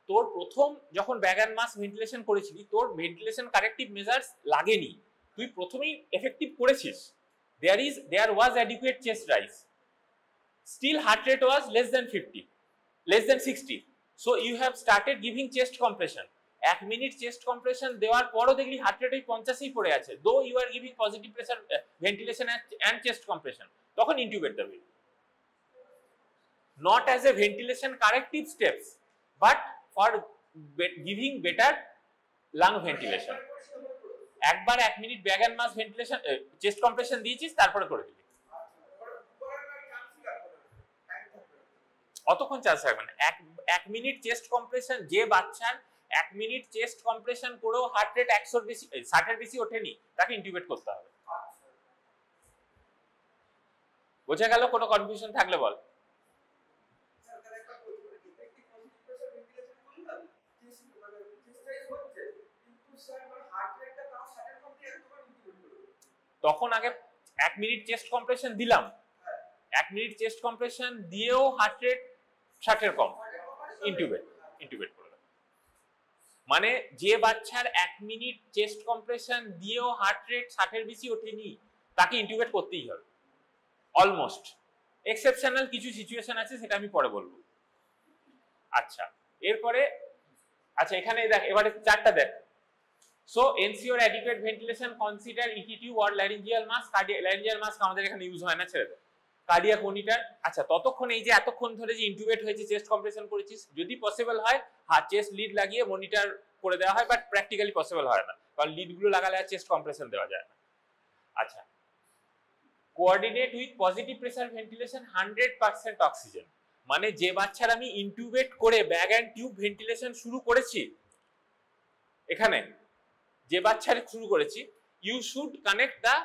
তোর প্রথম যখন ব্যাগ অ্যান্ড মাস্ক ভেন্টিলেশন করেছিলি, তোর ভেন্টিলেশন কারেক্টিভ মেজার্স লাগেনি, তুই প্রথমেই এফেক্টিভ করেছিস, there was adequate chest rise, still heart rate was less than 50, less than 60, so you have started giving chest compression. 1 minute chest compression দেওয়ার পরও দেখলি heart rate ওই 50ই পড়ে আছে, though you are giving positive pressure ventilation and chest compression, তখন intubate the baby. Not as a ventilation corrective steps, but for giving better lung ventilation. একবার 1 minute bag and mask ventilation chest compression দিয়েছিস, তারপরে করে দিবি, অতক্ষণ chance থাকবে না। 1 minute chest compression, যে বাচ্চার 1 মিনিট চেস্ট কম্প্রেশন করেও হার্ট রেট 100 বেশি 60 বেশি ওঠেনি, তাকে ইন্টিউবেট করতে হবে। বোঝা গেল? কোনো কনফিউশন থাকলে বল। তখন আগে 1 মিনিট চেস্ট কম্প্রেশন দিলাম, 1 মিনিট চেস্ট কম্প্রেশন দিয়েও হার্ট রেট 60 এর কম, ইন্টিউবেট করে দেব। মানে যে বাচ্চার 1 মিনিট চেস্ট কম্প্রেশন দিয়েও হার্ট রেট 60 এর বেশি ওঠেনি, তাকে ইন্টিউবেট করতেই হবে অলমোস্ট। এক্সেপশনাল কিছু সিচুয়েশন আছে, সেটা আমি পরে বলবো। আচ্ছা এরপরে, আচ্ছা এখানে দেখ, এবারে চারটা দেখ। So ensure adequate ventilation, consider ET tube or laryngeal mask, laryngeal mask আমাদের এখানে ইউজ হয় না, ছেড়ে দে। কার্ডিয়াক মনিটর, আচ্ছা ততক্ষণ এই যে এতক্ষণ ধরে যে ইন্টিউবেট হয়েছে, চেস্ট কম্প্রেশন করেছিস, যদি পসিবল হয় হার্ট চেস্ট লিড লাগিয়ে মনিটর করে দেওয়া হয়, বাট প্র্যাকটিক্যালি পসিবল হয় না, কারণ লিডগুলো লাগালে আর চেস্ট কম্প্রেশন দেওয়া যায় না। আচ্ছা coordinate with positive pressure ventilation 100% oxygen, মানে যে বাচ্চার আমি ইন্টিউবেট করে ব্যাগ অ্যান্ড টিউব ভেন্টিলেশন শুরু করেছি, এখানে যে বাচ্চার শুরু করেছি, you should connect the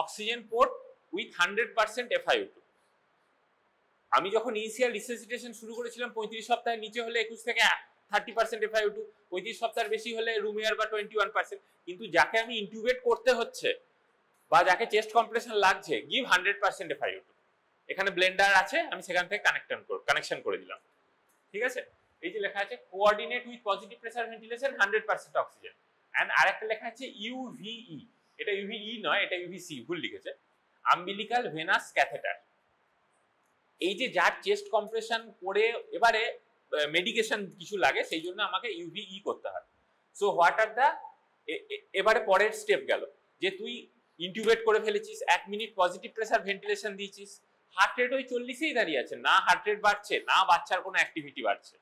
oxygen port with 100% FiO2। আমি যখন ইনিশিয়াল রিসাসিটেশন শুরু করেছিলাম 35 সপ্তাহের নিচে হলে 21 থেকে 30% FiO2, 35 সপ্তাহের বেশি হলে রুম এয়ার বা 21%, কিন্তু যাকে আমি ইন্টিউবেট করতে হচ্ছে বা যাকে চেস্ট কম্প্রেশন লাগছে, গিভ 100% FiO2। এখানে ব্লেন্ডার আছে, আমি সেখান থেকে কানেকশন করে দিলাম, ঠিক আছে। এই যে লেখা আছে coordinate with positive pressure ventilation 100% oxygen, and আরেকটা লেখা আছে UVE, এটা UVE নয়, এটা UVC, ভুল লিখেছে, আম্বিলিকাল ভেনাস ক্যাথেটার। এই যে যার চেস্ট কম্প্রেশন করে এবারে মেডিকেশন কিছু লাগে, সেই জন্য আমাকে UVE করতে হয়। সো হোয়াট আর দ্য, এবারে পরের স্টেপ গেল যে তুই ইন্টিউবেট করে ফেলেছিস, 1 মিনিট পজিটিভ প্রেসার ভেন্টিলেশন দিয়েছিস, হার্ট রেট ওই 40-এই দাঁড়িয়ে আছে, না হার্ট রেট বাড়ছে না বাচ্চার কোনো অ্যাক্টিভিটি বাড়ছে,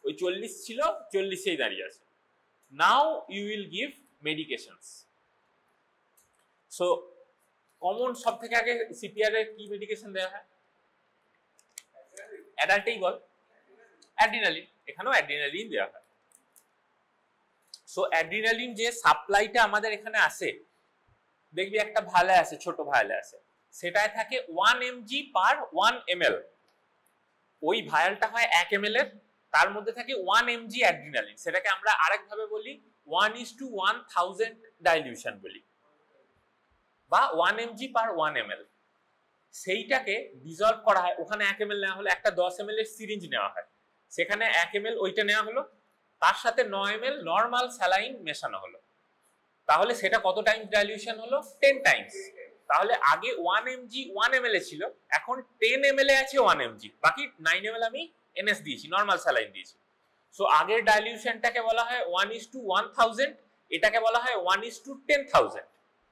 ওই 40 ছিল 40-এই দাঁড়িয়ে আছে। Now you will give medications. So common সব থেকে আগে সিপিআর এর কি মেডিকেশন দেওয়া হয়? অ্যাডাল্টেই বল, অ্যাড্রিনালিন, এখানেও অ্যাড্রিনালিন দেওয়া হয়। সো অ্যাড্রিনালিন যে সাপ্লাইটা আমাদের এখানে আসে, দেখবি একটা ভালে আছে, ছোট ভালে আছে, সেটায় থাকে 1 mg পার 1 ml। ওই ভায়ালটা হয় 1 ml এর, তার মধ্যে থাকে 1 mg অ্যাড্রিনালিন, সেটাকে আমরা আরেকভাবে বলি 1:1000 ডাইলিউশন বলি, বা 1 mg per 1 ml, সেইটাকে ডিজলভ করা হয়। ওখানে 1 ml নেওয়া হলো, একটা 10 ml এর সিরিঞ্জ নেওয়া হয়, সেখানে 1 ml ওইটা নেওয়া হলো, তার সাথে 9 ml নর্মাল স্যালাইন মেশানো হলো। তাহলে সেটা কত টাইমস ডাইলিউশন হলো? 10 টাইমস। তাহলে আগে 1 mg 1 ml এ ছিল, এখন 10 ml এ আছে 1 mg, বাকি 9 ml আমি NS দিয়েছি, নর্মাল স্যালাইন দিয়েছি। সো আগের ডাইলিউশনটাকে বলা হয় 1:1000, এটাকে বলা হয় 1:10,000,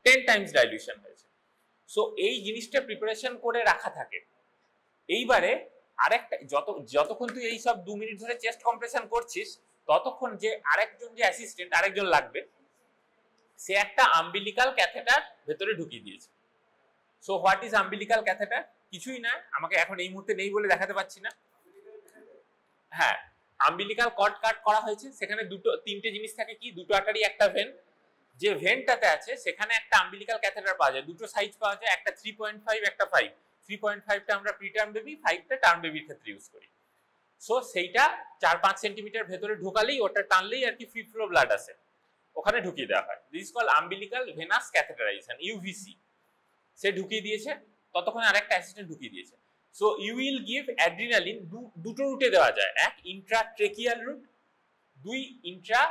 10 টাইমস ডাইলিউশন হয়েছে। সো এই জিনিসটা প্রিপারেশন করে রাখা থাকে। এইবারে আরেকটা, যতক্ষণ তুই এই সব 2 মিনিট ধরে চেস্ট কম্প্রেশন করছিস, ততক্ষণ যে আরেকজন যে অ্যাসিস্ট্যান্ট আরেকজন লাগবে, সে একটা আম্বিলিকাল ক্যাথেটার ভেতরে ঢুকিয়ে দিয়েছে। So what is umbilical catheter? কিছুই না, আমাকে এখন এই মুহূর্তে নেই বলে দেখাতে পাচ্ছি না। হ্যাঁ, আম্বিলিকাল কর্ড কাট করা হয়েছে, সেখানে তিনটে জিনিস থাকে, কি? দুটো আর্টারি, একটা ভেন। যে ভেনটাতে আছে সেখানে একটা আম্বিলিকাল ক্যাথেটার পাওয়া যায়, দুটো সাইজ পাওয়া যায়, একটা 3.5 একটা 5। 3.5টা আমরা প্রিটার্ম বেবি, 5টা টার্ম বেবির ক্ষেত্রে ইউজ করি। সো সেইটা 4-5 সেন্টিমিটার ভেতরে ঢোকালেই, ওটা টানলেই আর কি ফ্রি ফ্লো ব্লাড আসে, ওখানে ঢুকিয়ে দেওয়া হয়। This call umbilical venous catheterisation, UVC. সে ঢুকিয়ে দিয়েছে, ততক্ষণে আরেকটা অ্যাসিস্ট্যান্ট ঢুকিয়ে দিয়েছে। So you will give adrenaline, দুটো রুটে দেওয়া যায়, এক ইন্ট্রাট্রেকিয়াল রুট, দুই intra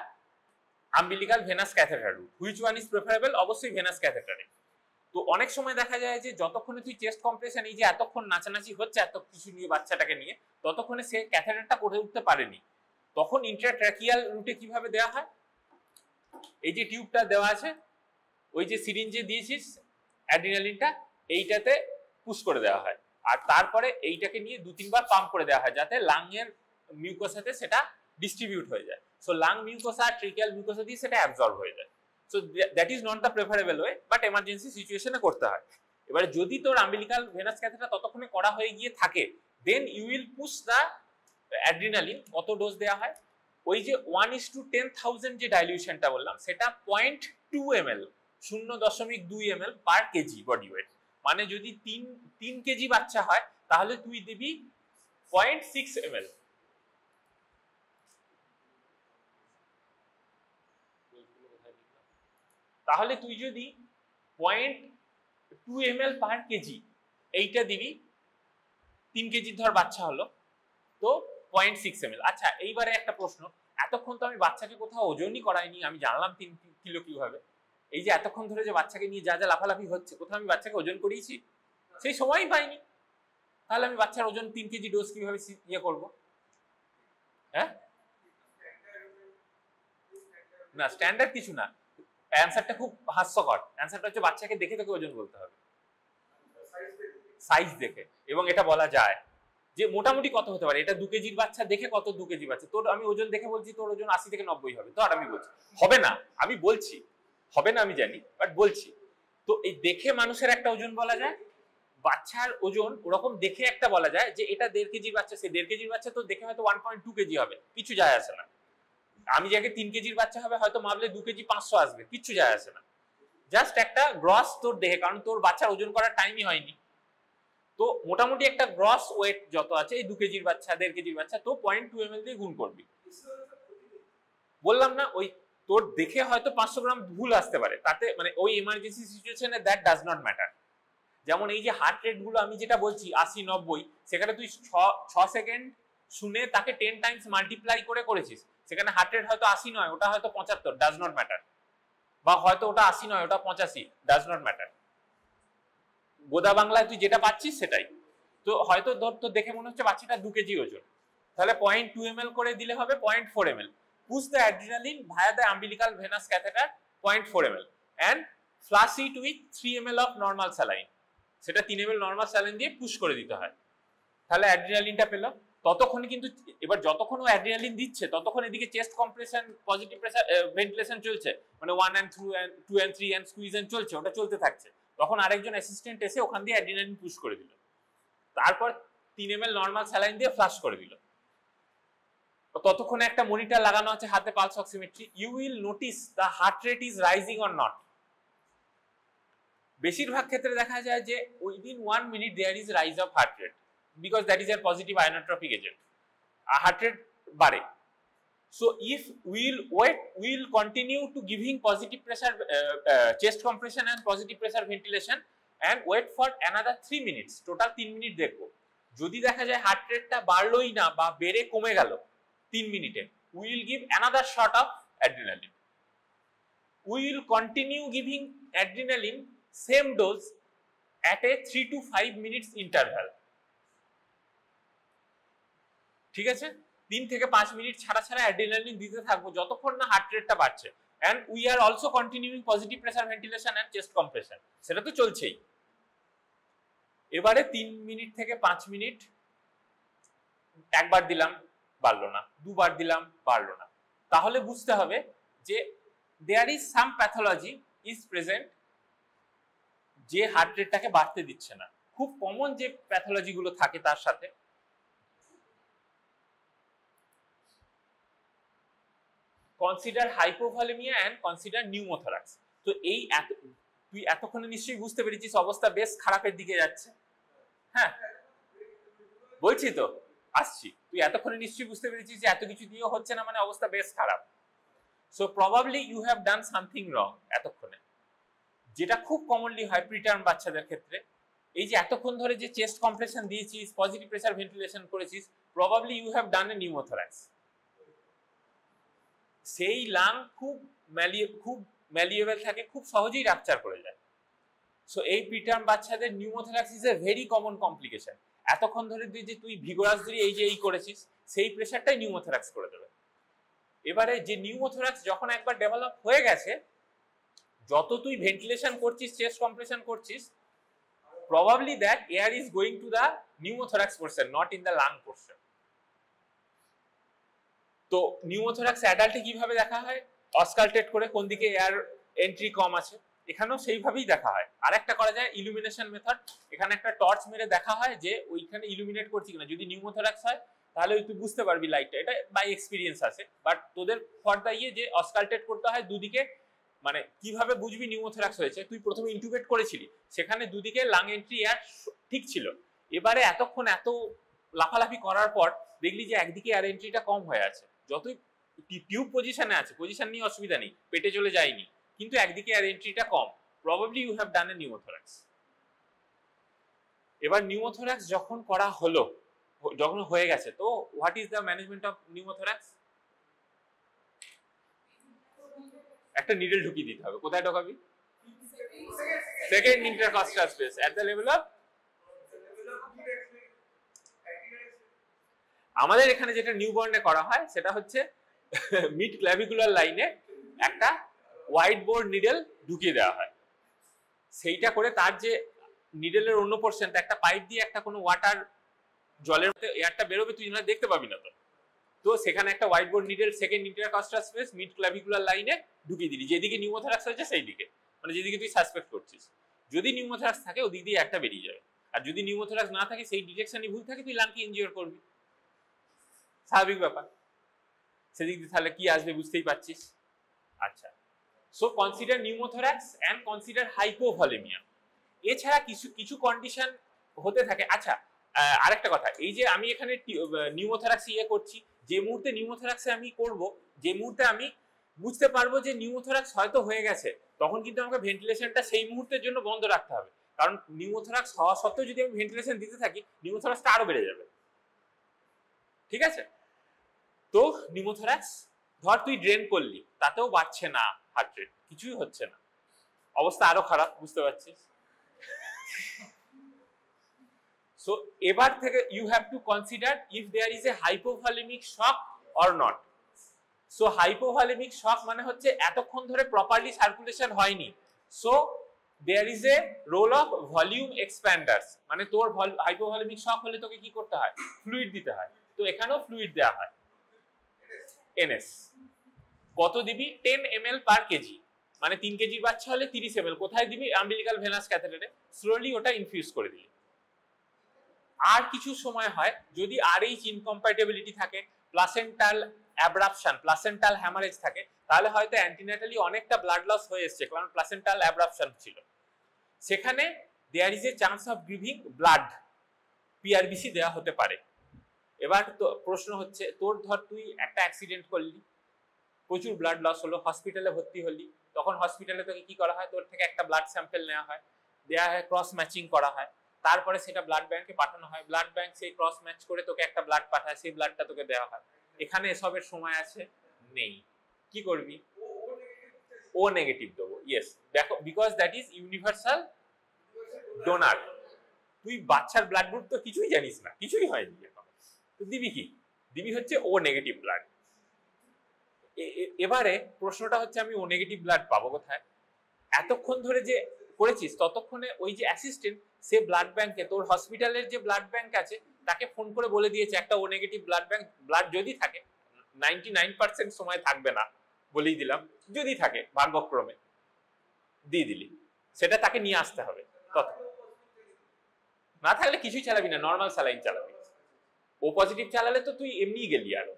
umbilical venous catheter route. Which one is preferable? অবশ্যই ভেনাস ক্যাথেটারে। তো অনেক সময় দেখা যায় যে যতক্ষণে তুই চেস্ট কম্প্রেশন, এই যে এতক্ষণ নাচানাচি হচ্ছে এত কিছু নিয়ে বাচ্চাটাকে নিয়ে, ততক্ষণে সে ক্যাথেটারটা করে উঠতে পারেনি, তখন ইন্ট্রাট্রাকিয়াল রুটে কিভাবে দেওয়া হয়? এই যে টিউবটা দেওয়া আছে, ওই যে সিরিঞ্জে দিয়েছিস অ্যাড্রিনালিনটা, এইটাতে পুশ করে দেওয়া হয়, আর তারপরে এইটাকে নিয়ে 2-3 বার পাম্প করে দেওয়া হয়, যাতে লাংয়ের মিউকোসাতে সেটা ডিস্ট্রিবিউট হয়ে যায়। সো লাং মিউকোসা, ট্রিকিয়াল মিউকোসা দিয়ে সেটা অ্যাবজর্ব হয়ে যায়। So that is not the preferable way, but emergency সিচুয়েশনে করতে হয়। এবারে যদি তোর আম্বিলিকাল ভেনাস ক্যাথেটার ততক্ষণে করা হয়ে গিয়ে থাকে, then you will push the adrenaline. কত ডোজ দেওয়া হয়? ওই যে 1:10,000 যে ডাইলিউশনটা বললাম, সেটা 0.2 ml, 0.2 ml পার কেজি বডি ওয়েট। মানে যদি 3 কেজি বাচ্চা হয়, তাহলে তুই দিবি 0.6 ml। তাহলে তুই যদি 0.2 ml পার কেজি এইটা দিবি, 3 কেজির ধর বাচ্চা হলো, তো 0.6 ml। আচ্ছা, এইবারে একটা প্রশ্ন, এতক্ষণ তো আমি বাচ্চাকে কোথাও ওজনই করাইনি, আমি জানলাম 3 কিলো কিভাবে? এই যে এতক্ষণ ধরে যে বাচ্চাকে নিয়ে যা যা লাফালাফি হচ্ছে, কোথাও আমি বাচ্চাকে ওজন করিয়েছি? সেই সময়ই পাইনি। তাহলে আমি বাচ্চার ওজন 3 কেজি ডোজ কিভাবে ইয়ে করবো? হ্যাঁ, না স্ট্যান্ডার্ড কিছু না, অ্যান্সারটা খুব হাস্যকর। অ্যান্সারটা হচ্ছে বাচ্চাকে দেখে তোকে ওজন বলতে হবে, সাইজ দেখে। এবং এটা বলা যায় যে মোটামুটি কত হতে পারে, এটা 2 কেজির বাচ্চা দেখে কত 2 কেজি বাচ্চা, তোর আমি ওজন দেখে বলছি তোর ওজন 80 থেকে 90 হবে, তো আর আমি বলছি হবে না, আমি বলছি হবে না, আমি জানি, বাট বলছি। তো এই দেখে মানুষের একটা ওজন বলা যায়, বাচ্চার ওজন ওরকম দেখে একটা বলা যায় যে এটা 1.5 কেজির বাচ্চা, সে 1.5 কেজির বাচ্চা তো দেখে হয়তো 1.2 কেজি হবে, কিছু যায় আসে না। আমি যাকে 3 কেজির বাচ্চা হবে হয়তো মাপলে 2 কেজি 500 আসবে, কিচ্ছু যায় আসে না। জাস্ট একটা গ্রস তোর দেখে, কারণ তোর বাচ্চার ওজন করার টাইমই হয়নি। তো মোটামুটি একটা গ্রস ওয়েট যত আছে, এই 2 কেজির বাচ্চা, 1.5 কেজির বাচ্চা, তো 0.2 ml দিয়ে গুণ করবি। বললাম না, ওই তোর দেখে হয়তো 500 গ্রাম ভুল আসতে পারে, তাতে মানে ওই ইমার্জেন্সি সিচুয়েশনে দ্যাট ডাজ নট ম্যাটার। যেমন এই যে হার্ট রেট গুলো আমি যেটা বলছি 80-90, সেখানে তুই 6 সেকেন্ড শুনে তাকে 10 টাইমস মাল্টিপ্লাই করে করেছিস, সেখানে হার্ট রেট হয়তো 80 নয়, ওটা হয়তো 75, ডাজ নট ম্যাটার। বা হয়তো ওটা 80 নয়, ওটা 85, ডাজ নট ম্যাটার। গোদা বাংলায় তুই যেটা পাচ্ছিস সেটাই। তো হয়তো ধর তো দেখে মনে হচ্ছে বাচ্চাটা 2 কেজি ওজন, তাহলে 0.2 ml করে দিলে হবে 0.4 ml। Push the adrenaline via the umbilical venous catheter 0.4 ml and flush it with 3 ml of normal saline। সেটা 3 ml নরমাল স্যালাইন দিয়ে পুশ করে দিতে হয়, তাহলে অ্যাড্রিনালিনটা পেল। ততক্ষণে কিন্তু এবার যতক্ষণ ও অ্যাড্রিনালিন দিচ্ছে, ততক্ষণ এদিকে chest compression, positive pressure, ventilation চলছে, মানে 1 and 2 and 2 and 3 and squeeze and চলছে, ওটা চলতে থাকছে। তখন আরেকজন অ্যাসিস্ট্যান্ট এসে ওখান দিয়ে অ্যাড্রিনালিন পুশ করে দিল, তারপর 3 ml নরমাল স্যালাইন দিয়ে ফ্লাশ করে দিল। ততক্ষণে একটা মনিটর লাগানো আছে হাতে, pulse oximetry. You will notice the heart rate is rising or not. বেশিরভাগ ক্ষেত্রে দেখা যায় যে within 1 minute there is rise of heart rate, because that is a positive inotropic agent, heart rate বাড়ে। So if we'll continue to giving positive pressure chest compression and positive pressure ventilation and wait for another 3 minutes. Total 3 minute দেখবো। যদি দেখা যায় heart রেটটা বাড়লোই না বা বেড়ে কমে গেল 3 মিনিটে, we will give another shot of adrenaline. We will continue giving adrenaline same dose at a 3 to 5 minutes interval. ঠিক আছে, 3 থেকে 5 মিনিট ছাড়া ছাড়া অ্যাড্রিনালিন দিতে থাকবো যতক্ষণ না হার্ট রেটটা বাড়ছে। And we are also continuing positive pressure ventilation and chest compression, সেটা তো চলছেই। এবারে 3 মিনিট থেকে 5 মিনিট একবার দিলাম বাড়লো না, দুবার দিলাম বাড়লো না, তাহলে বুঝতে হবে যে there is some pathology is present যে হার্ট রেটটাকে বাড়তে দিচ্ছে না। খুব কমন যে প্যাথোলজি গুলো থাকে তার সাথে consider hypovolaemia and consider pneumothorax. তো এই তুই এতক্ষণে নিশ্চয়ই বুঝতে পেরেছিস অবস্থা বেশ খারাপের দিকে যাচ্ছে। হ্যাঁ বলছি তো, আসছি। তুই এতক্ষণে নিশ্চয়ই বুঝতে পেরেছিস যে এত কিছু দিয়ে হচ্ছে না মানে অবস্থা বেশ খারাপ। So probably you have done something wrong এতক্ষণে, যেটা খুব কমনলি হয় প্রিটার্ম বাচ্চাদের ক্ষেত্রে। এই যে এতক্ষণ ধরে যে চেস্ট কম্প্রেশন দিয়েছিস, পজিটিভ প্রেসার ভেন্টিলেশন করেছিস, probably you have done a pneumothorax. সেই লাং খুব ম্যালিয়েবল থাকে, খুব সহজেই রাপচার করে যায়। সো এই প্রিটার্ম বাচ্চাদের pneumothorax is a very common complication. এতক্ষণ ধরে যে তুই ভিগোরাসলি এই যে এই করেছিস, সেই প্রেসারটাই নিউমোথোরাক্স করে দেবে। এবারে যে নিউমোথোরাক্স যখন একবার ডেভেলপ হয়ে গেছে, যত তুই ভেন্টিলেশন করছিস, চেস্ট কম্প্রেশন করছিস, probably that air is going to the pneumothorax portion, not in the lung portion. তো নিউমোথোরাক্স অ্যাডাল্টে কিভাবে দেখা হয়? অসকালটেট করে কোন দিকে এয়ার এন্ট্রি কম আছে, এখানেও সেইভাবেই দেখা হয়। আরেকটা করা যায় ইলুমিনেশন মেথড। এখানে একটা টর্চ মেরে দেখা হয় যে ওইখানে ইলুমিনেট করছি কিনা। যদি নিউমোথোরাক্স হয় তাহলে তুই বুঝতে পারবি লাইটটা, এটা বাই এক্সপিরিয়েন্স আছে। বাট তোদের ফর্দা যে অসকালটেট করতে হয় দুদিকে, মানে কিভাবে বুঝবি নিউমোথোরাক্স হয়েছে? তুই প্রথমে ইন্টুবেট করেছিলি, সেখানে দুদিকে লাং এন্ট্রি এয়ার ঠিক ছিল। এবারে এতক্ষণ এত লাফালাফি করার পর দেখলি যে একদিকে এয়ার এন্ট্রিটা কম হয়ে আছে। যতই টিউব পজিশনে আছে, পজিশন নিয়ে অসুবিধা নেই, পেটে চলে যায়নি, কিন্তু একদিকে এয়ার এন্ট্রিটা কম, probably you have done a pneumothorax. এবার নিউমোথোরাক্স যখন করা হলো, যখন হয়ে গেছে, তো what is the management of pneumothorax? একটা নিডল ঢুকিয়ে দিতে হবে। কোথায় ঢোকাবি? Second intercostal space at the level of. আমাদের এখানে যেটা নিউবর্নে করা হয় সেটা হচ্ছে মিড ক্ল্যাভিকুলার লাইনে একটা হোয়াইট বোর্ড নিডল ঢুকিয়ে দেওয়া হয়। সেইটা করে তার যে নিডলের অন্য পোর্শনটা একটা পাইপ দিয়ে একটা কোনো ওয়াটার জলের মধ্যে এয়ারটা বেরোবে, তুই না দেখতে পাবি না। তো সেখানে একটা white board needle second intercostal space mid clavicular লাইনে ঢুকিয়ে দিলি, যেদিকে নিউমোথোরাক্স হয়েছে সেই দিকে, মানে যেদিকে তুই সাসপেক্ট করছিস। যদি নিউমোথোরাক্স থাকে ওদিক দিয়ে একটা বেরিয়ে যাবে, আর যদি নিউমোথোরাক্স না থাকে, সেই ডিটেকশনই ভুল থাকে, তুই লাংকে ইনজিওর করবি, স্বাভাবিক ব্যাপার। সেদিক দিয়ে তাহলে কি আসবে বুঝতেই পারছিস। আচ্ছা, so consider pneumothorax and consider hypovolaemia. এছাড়া কিছু কন্ডিশন হতে থাকে। আচ্ছা, আরেকটা কথা, এই যে আমি এখানে নিউমোথোরাক্স করছি, যে মুহূর্তে নিউমোথোরাক্সে আমি করব, যে মুহূর্তে আমি বুঝতে পারবো যে নিউমোথোরাক্স হয়তো হয়ে গেছে, তখন কিন্তু আমাকে ভেন্টিলেশনটা সেই মুহূর্তের জন্য বন্ধ রাখতে হবে। কারণ নিউমোথোরাক্স হওয়া সত্ত্বেও যদি আমি ভেন্টিলেশন দিতে থাকি, নিউমোথোরাক্সটা আরো বেড়ে যাবে। ঠিক আছে? তো নিউমোথোরাক্স ধর তুই ড্রেন করলি, তাতেও বাড়ছে না হার্ট রেট, কিছুই হচ্ছে না, অবস্থা আরো খারাপ, বুঝতে পারছিস? সো এবার থেকে you have to consider if there is a hypovolaemic shock or not. So hypovolaemic shock মানে হচ্ছে এতক্ষণ ধরে প্রপারলি সার্কুলেশন হয়নি, so there is a role of volume expanders. মানে তোর হাইপোভলিমিক শক হলে তোকে কি করতে হয়? ফ্লুইড দিতে হয়। তো এখানেও ফ্লুইড দেওয়া হয়, এনএস। কত দিবি? 10 ml পার কেজি, মানে 3 কেজির বাচ্চা হলে 30 ml। কোথায় দিবি? আম্বিলিকাল ভেনাস ক্যাথেটারে। স্লোলি ওটা ইনফিউজ করে দিবি। আর কিছু সময় হয় যদি RH ইনকম্প্যাটিবিলিটি থাকে, প্লাসেন্টাল অ্যাব্রাপশন, প্লাসেন্টাল হ্যামারেজ থাকে, তাহলে হয়তো অ্যান্টিনাটালি অনেকটা ব্লাড লস হয়ে এসছে, কারণ প্লাসেন্টাল অ্যাব্রাপশন ছিল। সেখানে there is a chance of giving blood, PRBC দেওয়া হতে পারে। এবার তো প্রশ্ন হচ্ছে, তোর ধর তুই একটা অ্যাক্সিডেন্ট করলি, প্রচুর ব্লাড লস হলো, হসপিটালে ভর্তি হলি, তখন হসপিটালে তোকে কি করা হয়, তোর থেকে একটা ব্লাড স্যাম্পল নেওয়া হয়, দেওয়া হয়, ক্রস ম্যাচিং করা হয়, তারপরে সেটা ব্লাড ব্যাংকে পাঠানো হয়, ব্লাড ব্যাংক সেই ক্রস ম্যাচ করে তোকে একটা ব্লাড পাঠায়, সেই ব্লাডটা তোকে দেওয়া হয়। এখানে এসবের সময় আছে নেই। কি করবি? ও নেগেটিভ দেবো, ইয়েস, দেখো, because that is universal donor. তুই বাচ্চার ব্লাড গ্রুপ তো কিছুই জানিস না, কিছুই হয়নি, তো দিবি কি? দিবি হচ্ছে ও নেগেটিভ ব্লাড। এবারে প্রশ্নটা হচ্ছে, আমি ও নেগেটিভ ব্লাড পাবো কোথায়? এতক্ষণ ধরে যে করেছিস ততক্ষণে ওই যে অ্যাসিস্ট্যান্ট, সে ব্লাড ব্যাংকে, তোর হসপিটালের যে ব্লাড ব্যাংক আছে তাকে ফোন করে বলে দিয়েছে একটা ও নেগেটিভ ব্লাড ব্যাংক, ব্লাড যদি থাকে, 99% সময় থাকবে না বলেই দিলাম, যদি থাকে ভাগ্যক্রমে দিয়ে দিলি, সেটা তাকে নিয়ে আসতে হবে। তত না থাকলে কিছুই চালাবি না, নর্মাল স্যালাইন চালাবি। ও পজিটিভ চালালে তো তুই এমনিই গেলি আরো,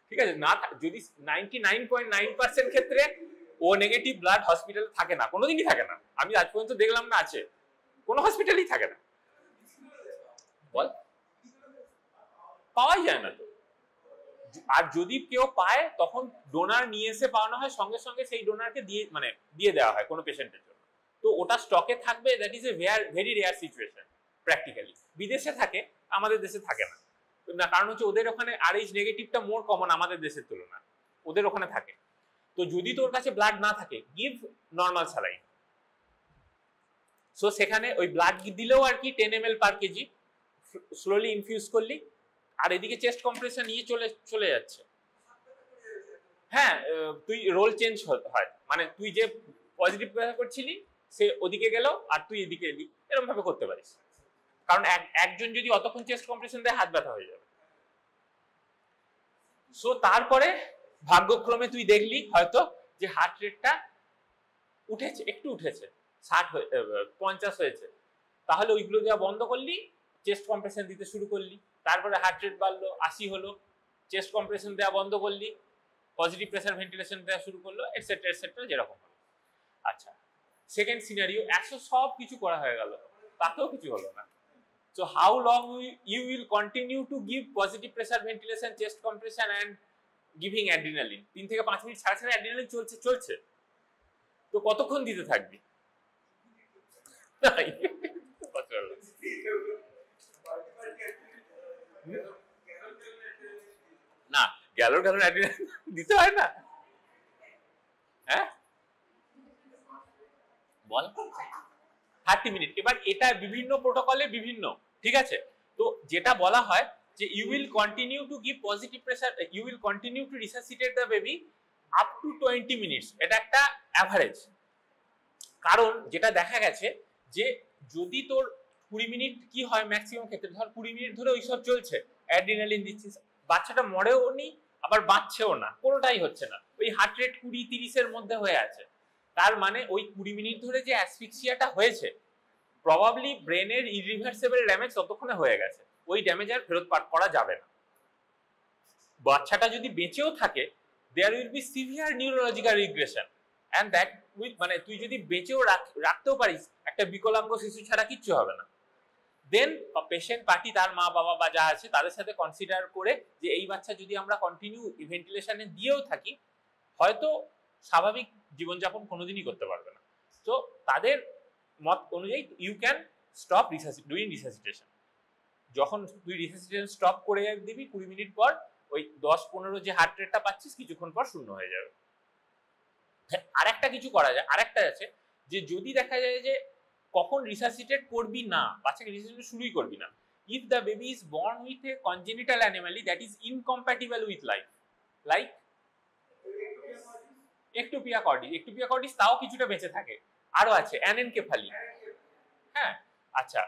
ঠিক আছে? না, যদি 99.9% ক্ষেত্রে ও নেগেটিভ ব্লাড হসপিটালে থাকে না, কোনোদিনই থাকে না, আমি আজ পর্যন্ত দেখলাম না আছে, কোনো হসপিটালেই থাকে না। বল, পাওয়াই যায় না তো। আর যদি কেউ পায় তখন ডোনার নিয়ে এসে পাওয়ানো হয়, সঙ্গে সঙ্গে সেই ডোনারকে দিয়ে, মানে দিয়ে দেওয়া হয় কোনো পেশেন্টের জন্য, তো ওটা স্টকে থাকবে। That is a very rare situation practically. বিদেশে থাকে, আমাদের দেশে থাকে না, না কারণ হচ্ছে ওদের ওখানে আরএইচ নেগেটিভটা মোর কমন আমাদের দেশের তুলনায়, ওদের ওখানে থাকে। তো যদি তোর কাছে ব্লাড না থাকে, গিভ নর্মাল স্যালাইন। সো সেখানে ওই ব্লাড দিলেও আর কি 10 ml পার কেজি স্লোলি ইনফিউজ করলি, আর এদিকে চেস্ট কম্প্রেশন নিয়ে চলে যাচ্ছে। হ্যাঁ, তুই রোল চেঞ্জ হয়, মানে তুই যে পজিটিভ করছিলি সে ওদিকে গেল আর তুই এদিকে এলি, এরকম ভাবে করতে পারিস। কারণ একজন যদি অতক্ষণ চেস্ট কম্প্রেশন দেয়, হাত ব্যথা হয়ে যাবে। সো তারপরে ভাগ্যক্রমে তুই দেখলি হয়তো যে হার্ট রেটটা উঠেছে, একটু উঠেছে, 50 হয়েছে, তাহলে ওইগুলো দেওয়া বন্ধ করলি, চেস্ট কম্প্রেশন দিতে শুরু করলি, তারপরে হার্ট রেট বাড়লো, 80 হলো, চেস্ট কম্প্রেশন দেওয়া বন্ধ করলি, পজিটিভ প্রেসার ভেন্টিলেশন দেওয়া শুরু করলো, এটসেট্রা এটসেট্রা, যেরকম হলো। আচ্ছা, সেকেন্ড সিনারিও, 100 সব কিছু করা হয়ে গেল, তাতেও কিছু হলো না। So how long you will continue to give positive pressure ventilation, chest compression and giving adrenaline? 3 থেকে 5 মিনিট ছাড়া ছাড়া অ্যাড্রিনালিন চলছে, তো কতক্ষণ দিতে থাকবি? না, গ্যালোর অ্যাড্রিনালিন দিতে হয় না, হ্যাঁ বল, 30 মিনিট। এবার এটা বিভিন্ন প্রোটোকলে বিভিন্ন, ঠিক আছে? তো যেটা বলা হয় যে you will continue to give positive pressure, you will continue to resuscitate the baby up to 20 minutes, এটা একটা অ্যাভারেজ। কারণ যেটা দেখা গেছে যে যদি তোর 20 মিনিট কি হয় ম্যাক্সিমাম ক্ষেত্রে, ধর 20 মিনিট ধরে ওইসব চলছে, অ্যাড্রিনালিন দিচ্ছিস, বাচ্চাটা মরেও নি আবার বাঁচছেও না, কোনোটাই হচ্ছে না, ওই হার্ট রেট 20-30 এর মধ্যে হয়ে আছে, তার মানে ওই 20 মিনিট ধরে যে অ্যাসফিক্সিয়াটা হয়েছে, প্রবাবলি ব্রেনের ইরিভার্সিবল ড্যামেজ ততক্ষণে হয়ে গেছে, ওই ড্যামেজ আর ফেরত করা যাবে না। বাচ্চাটা যদি বেঁচেও থাকে, there will be severe neurological regression, and that will, মানে তুই যদি বেঁচেও রাখতেও পারিস, একটা বিকলাঙ্গ শিশু ছাড়া কিচ্ছু হবে না। দেন পেশেন্ট পার্টি, তার মা বাবা বা যা আছে তাদের সাথে কনসিডার করে যে এই বাচ্চা যদি আমরা কন্টিনিউ ভেন্টিলেশনে দিয়েও থাকি, হয়তো স্বাভাবিক জীবনযাপন কোনোদিনই করতে পারবে না, তো তাদের মত অনুযায়ী you can stop doing resuscitation. যখন তুই রিসাসিটেশন স্টপ করে দিবি 20 মিনিট পর, ওই 10-15 যে হার্ট রেটটা পাচ্ছিস কিছুক্ষণ পর শূন্য হয়ে যাবে। আরেকটা কিছু করা যায়, আরেকটা আছে যে যদি দেখা যায় যে কখন রিসাসিটেট করবি না, বাচ্চাকে রিসাসিটেট শুরুই করবি না, if the baby is born with a congenital anomaly that is incompatible with life, like ectopia cordis, তাও কিছুটা বেঁচে থাকে, আরো আছে অ্যানেনকেফালি, হ্যাঁ, আচ্ছা,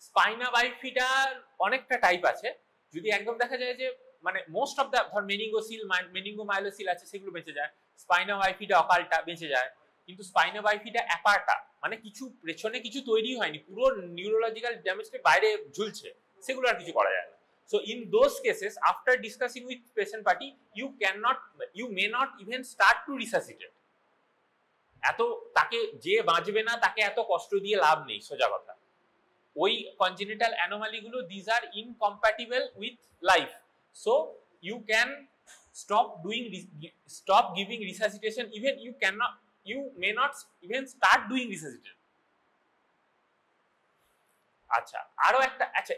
স্পাইনা বাইফিডার অনেকটা টাইপ আছে, যদি একদম দেখা যায় যে মানে মোস্ট অফ দা, ধর মেনিঙ্গোমাইলোসিল আছে, সেগুলো বেঁচে যায়, স্পাইনা বাইফিডা অকালটা বেঁচে যায়, কিন্তু স্পাইনা বাইফিডা অ্যাপার্টা, মানে কিছু পেছনে কিছু তৈরি হয়নি, পুরো নিউরোলজিক্যাল ড্যামেজটা বাইরে ঝুলছে, সেগুলো আর কিছু করা যায় না। So in those cases, after discussing with patient party, you may not even start to resuscitate. এত তাকে যে বাঁচবে না তাকে এত কষ্ট দিয়ে লাভ নেই, সোজা কথা। ওই কনজেনিটাল অ্যানোমালি গুলো this are incompatible with life, so you can stop giving resuscitation, even you may not even start doing resuscitation. আচ্ছা আরো একটা, আচ্ছা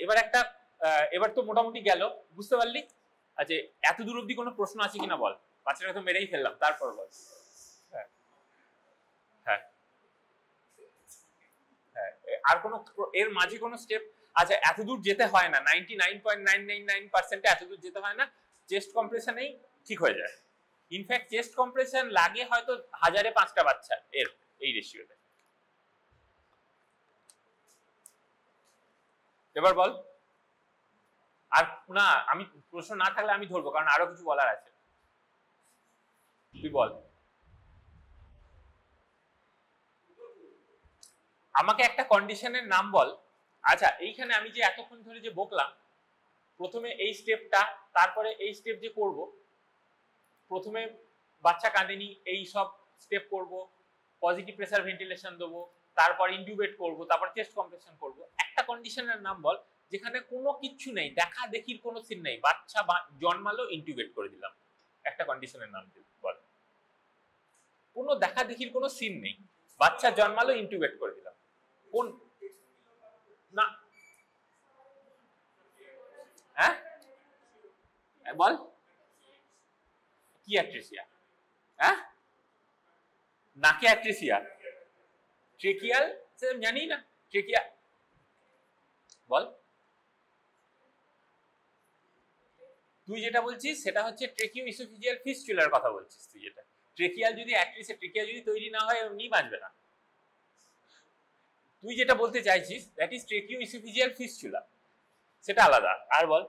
এবার তো মোটামুটি গেল, বুঝতে পারলি? আচ্ছা এত দূর অবধি কোনো প্রশ্ন আছে কিনা বল, বাচ্চাটাকে তো মেরেই ফেললাম, তারপর বল। হ্যাঁ হ্যাঁ হ্যাঁ, আর কোনো এর মাঝে কোনো স্টেপ? আচ্ছা এত দূর যেতে হয় না, 99.999% এত দূর যেতে হয় না, চেস্ট কম্প্রেশনেই ঠিক হয়ে যায়। ইনফ্যাক্ট চেস্ট কম্প্রেশন লাগে হয়তো 1000-এ 5টা বাচ্চা এর এই রেশিওতে। এবার বল, আর না আমি প্রশ্ন না থাকলে আমি ধরবো, কারণ আরো কিছু বলার আছে। তুই বল, আমাকে একটা কন্ডিশনের নাম বল। আচ্ছা এইখানে আমি যে এতক্ষণ ধরে যে বকলাম, প্রথমে এই স্টেপটা, তারপরে এই স্টেপ যে করব, প্রথমে বাচ্চা কাঁদেনি এই সব স্টেপ করব, পজিটিভ প্রেসার ভেন্টিলেশন দেবো, তারপর ইনটিউবেট করব, তারপর চেস্ট কম্প্রেশন করব। একটা কন্ডিশনের নাম বল যেখানে কোনো কিছু নেই, দেখা দেখির কোনো সিন নেই, বাচ্চা জন্মালো ইনটিউবেট করে দিলাম, একটা কন্ডিশনের নাম বল। কোনো দেখা দেখির কোনো সিন নেই, বাচ্চা জন্মালো ইনটিউবেট করে দিলাম, কোন? না হ্যাঁ বল, কি অ্যাট্রেসিয়া? হ্যাঁ নাকে অ্যাট্রেসিয়া, ট্রেকিয়াল জানি না, ট্রেকিয়া বল। তুই যেটা বলছিস সেটা হচ্ছে ট্রেকিও ইসোফেজিয়াল ফিস্টুলার কথা বলছিস তুই, যেটা ট্রেকিয়াল যদি অ্যাট্রেসিয়া, ট্রেকিয়া যদি তৈরি না হয় এমনি বাঁচবে না। তুই যেটা বলতে চাইছিস দ্যাট ইজ ট্রেকিও ইসোফেজিয়াল ফিস্টুলা, সেটা আলাদা। আর বল,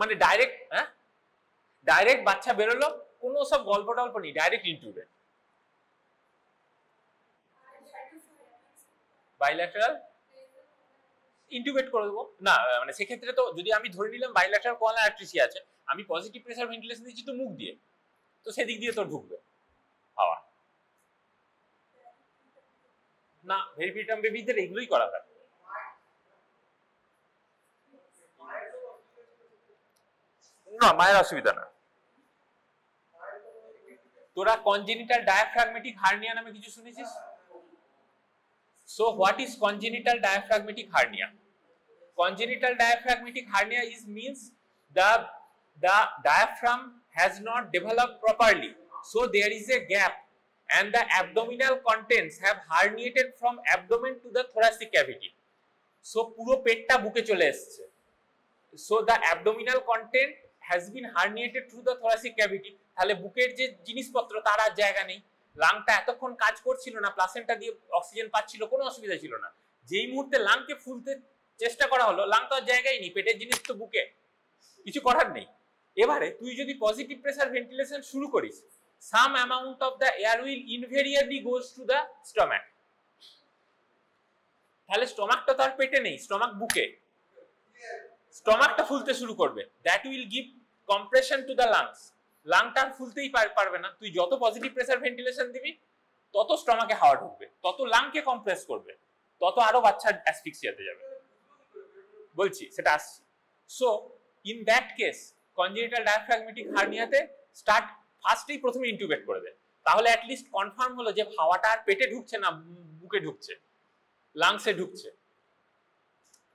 মানে ডাইরেক্ট, হ্যাঁ ডাইরেক্ট বাচ্চা বেরোলো, কোনো সব গল্প টল্প নেই, ডাইরেক্ট ইনটিউবেট। বাইল্যাটারাল ইনটিউবেট করে দেবো না, মানে সেক্ষেত্রে তো যদি আমি ধরে নিলাম বাইল্যাটারাল কোয়ালা অ্যাট্রেসিয়া আছে, আমি পজিটিভ প্রেসার ভেন্টিলেশন দিচ্ছি তো মুখ দিয়ে, তো সেদিক দিয়ে তো ঢুকবে হাওয়া। না ভেরিপিটাম বেবিদের এগুলোই করা হয়। না মায়ের অসুবিধা না। তোরা কনজেনিটাল ডায়াফ্রাগমেটিক হার্নিয়া নামে কিছু শুনেছিস? So what is congenital diaphragmatic hernia? Congenital diaphragmatic hernia means the diaphragm has not developed properly, so there is a gap and the abdominal contents have herniated from abdomen to the thoracic cavity. So পুরো পেটটা বুকে চলে এসেছে, so the abdominal content has been herniated through the thoracic cavity. তাহলে বুকের যে জিনিসপত্র তার আর জায়গা নেই, লাংটা এতক্ষণ কাজ করছিল না, প্লাসেন্টা দিয়ে অক্সিজেন পাচ্ছিল, কোনো অসুবিধা ছিল না। যেই মুহূর্তে লাংকে ফুলতে চেষ্টা করা হলো, লাং তো জায়গায় নেই, পেটের জিনিস তো বুকে, কিছু করার নেই। এবারে তুই যদি পজিটিভ প্রেসার ভেন্টিলেশন শুরু করিস, some amount of the air will invariably goes to the stomach. তাহলে স্টমাকটা তো আর পেটে নেই, স্টমাক বুকে, স্টমাকটা ফুলতে শুরু করবে, that will give compression to the lungs. লাংটা আর ফুলতেই পারবে না, তুই যত পজিটিভ প্রেসার ভেন্টিলেশন দিবি তত স্টমাকে হাওয়া ঢুকবে, তত লাংকে কম্প্রেস করবে, তত আরো বাচ্চা অ্যাসফিক্সিয়াতে যাবে, বলছি সেটা আসছি। So in that case congenital diaphragmatic হার্নিয়াতে স্টার্ট ফার্স্টেই প্রথমে ইনটিউবেট করে দেয়, তাহলে অ্যাটলিস্ট কনফার্ম হলো যে হাওয়াটা আর পেটে ঢুকছে না, বুকে ঢুকছে, লাংসে ঢুকছে।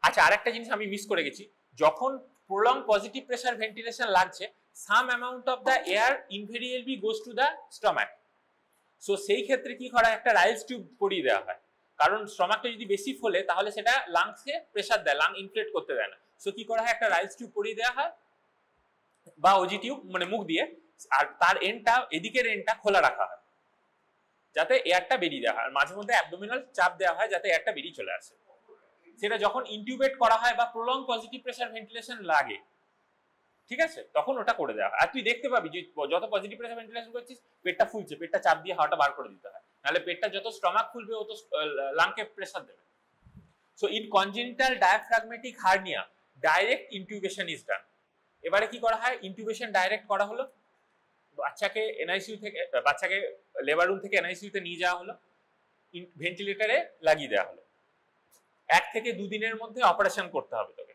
আচ্ছা আরেকটা জিনিস আমি মিস করে গেছি, যখন প্রলং পজিটিভ প্রেসার ভেন্টিলেশন লাগছে, some amount of the air invariably goes to the stomach. So সেই ক্ষেত্রে কি করা, একটা রাইলস টিউব পরিয়ে দেওয়া হয়, কারণ স্টমাকটা যদি বেশি ফোলে তাহলে সেটা লাংসে প্রেসার দেয়, লাং ইনফ্লেট করতে দেয় না। সো কি করা হয়, একটা রাইলস টিউব পরিয়ে দেওয়া হয় বা ওজি টিউব, মানে মুখ দিয়ে, আর তার এন্ডটা, এদিকের এন্ডটা খোলা রাখা হয় যাতে এয়ারটা বেরিয়ে দেওয়া হয়, আর মাঝে মধ্যে অ্যাবডোমিনাল চাপ দেওয়া হয় যাতে এয়ারটা বেরিয়ে চলে আসে। সেটা যখন ইনটিউবেট করা হয় বা প্রলং পজিটিভ প্রেসার ভেন্টিলেশন লাগে, ঠিক আছে, তখন ওটা করে দেওয়া হয়। আর তুই দেখতে পাবি যে যত পজিটিভ প্রেসার ভেন্টিলেশন করছিস পেটটা ফুলছে, পেটটা চাপ দিয়ে হাওয়াটা বার করে দিতে হয়, নাহলে পেটটা যত স্টমাক ফুলবে অত লাংকে প্রেসার দেবে। So in congenital diaphragmatic hernia direct intubation is done. এবারে কি করা হয়, ইনটিউবেশন ডাইরেক্ট করা হলো, বাচ্চাকে এনআইসিইউ থেকে, বাচ্চাকে লেবার রুম থেকে এনআইসিইউতে নিয়ে যাওয়া হলো, ভেন্টিলেটরে লাগিয়ে দেওয়া হলো। 1 থেকে 2 দিনের মধ্যে অপারেশন করতে হবে তোকে।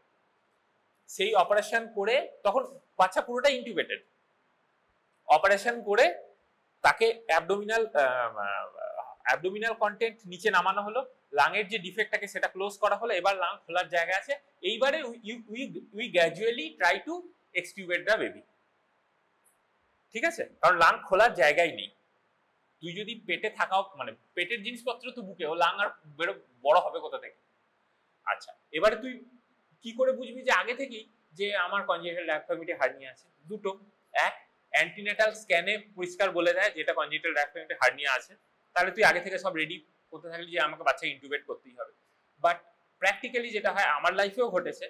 সেই অপারেশন করে তখন বাচ্চা পুরোটা ইনটিউবেটেড, অপারেশন করে তাকে অ্যাবডোমিনাল কন্টেন্ট নিচে নামানো হলো, লাংয়ের যে ডিফেক্টটাকে সেটা ক্লোজ করা হলো, এবার লাং খোলার জায়গা আছে। এইবারে we gradually try to extubate the baby, ঠিক আছে? কারণ লাং খোলার জায়গাই নেই। তুই যদি পেটে থাকাও মানে পেটের জিনিসপত্র তো বুকে, ও লাং আর বড় হবে কোথা থেকে? আচ্ছা, এবারে তুই কি করে বুঝবি যে আগে থেকেই যে আমার কনজেনিটাল ডায়াফ্রাগমেটিক হার্নিয়া আছে? দুটো, এক অ্যান্টিনেটাল স্ক্যানে পরিষ্কার বলে দেয় যেটা কনজেনিটাল ডায়াফ্রাগমেটিক হার্নিয়া আছে, তাহলে তুই আগে থেকে সব রেডি করতে থাকলি যে আমাকে বাচ্চা ইনটিউবেট করতেই হবে। বাট প্র্যাকটিক্যালি যেটা হয়, আমার লাইফেও ঘটেছে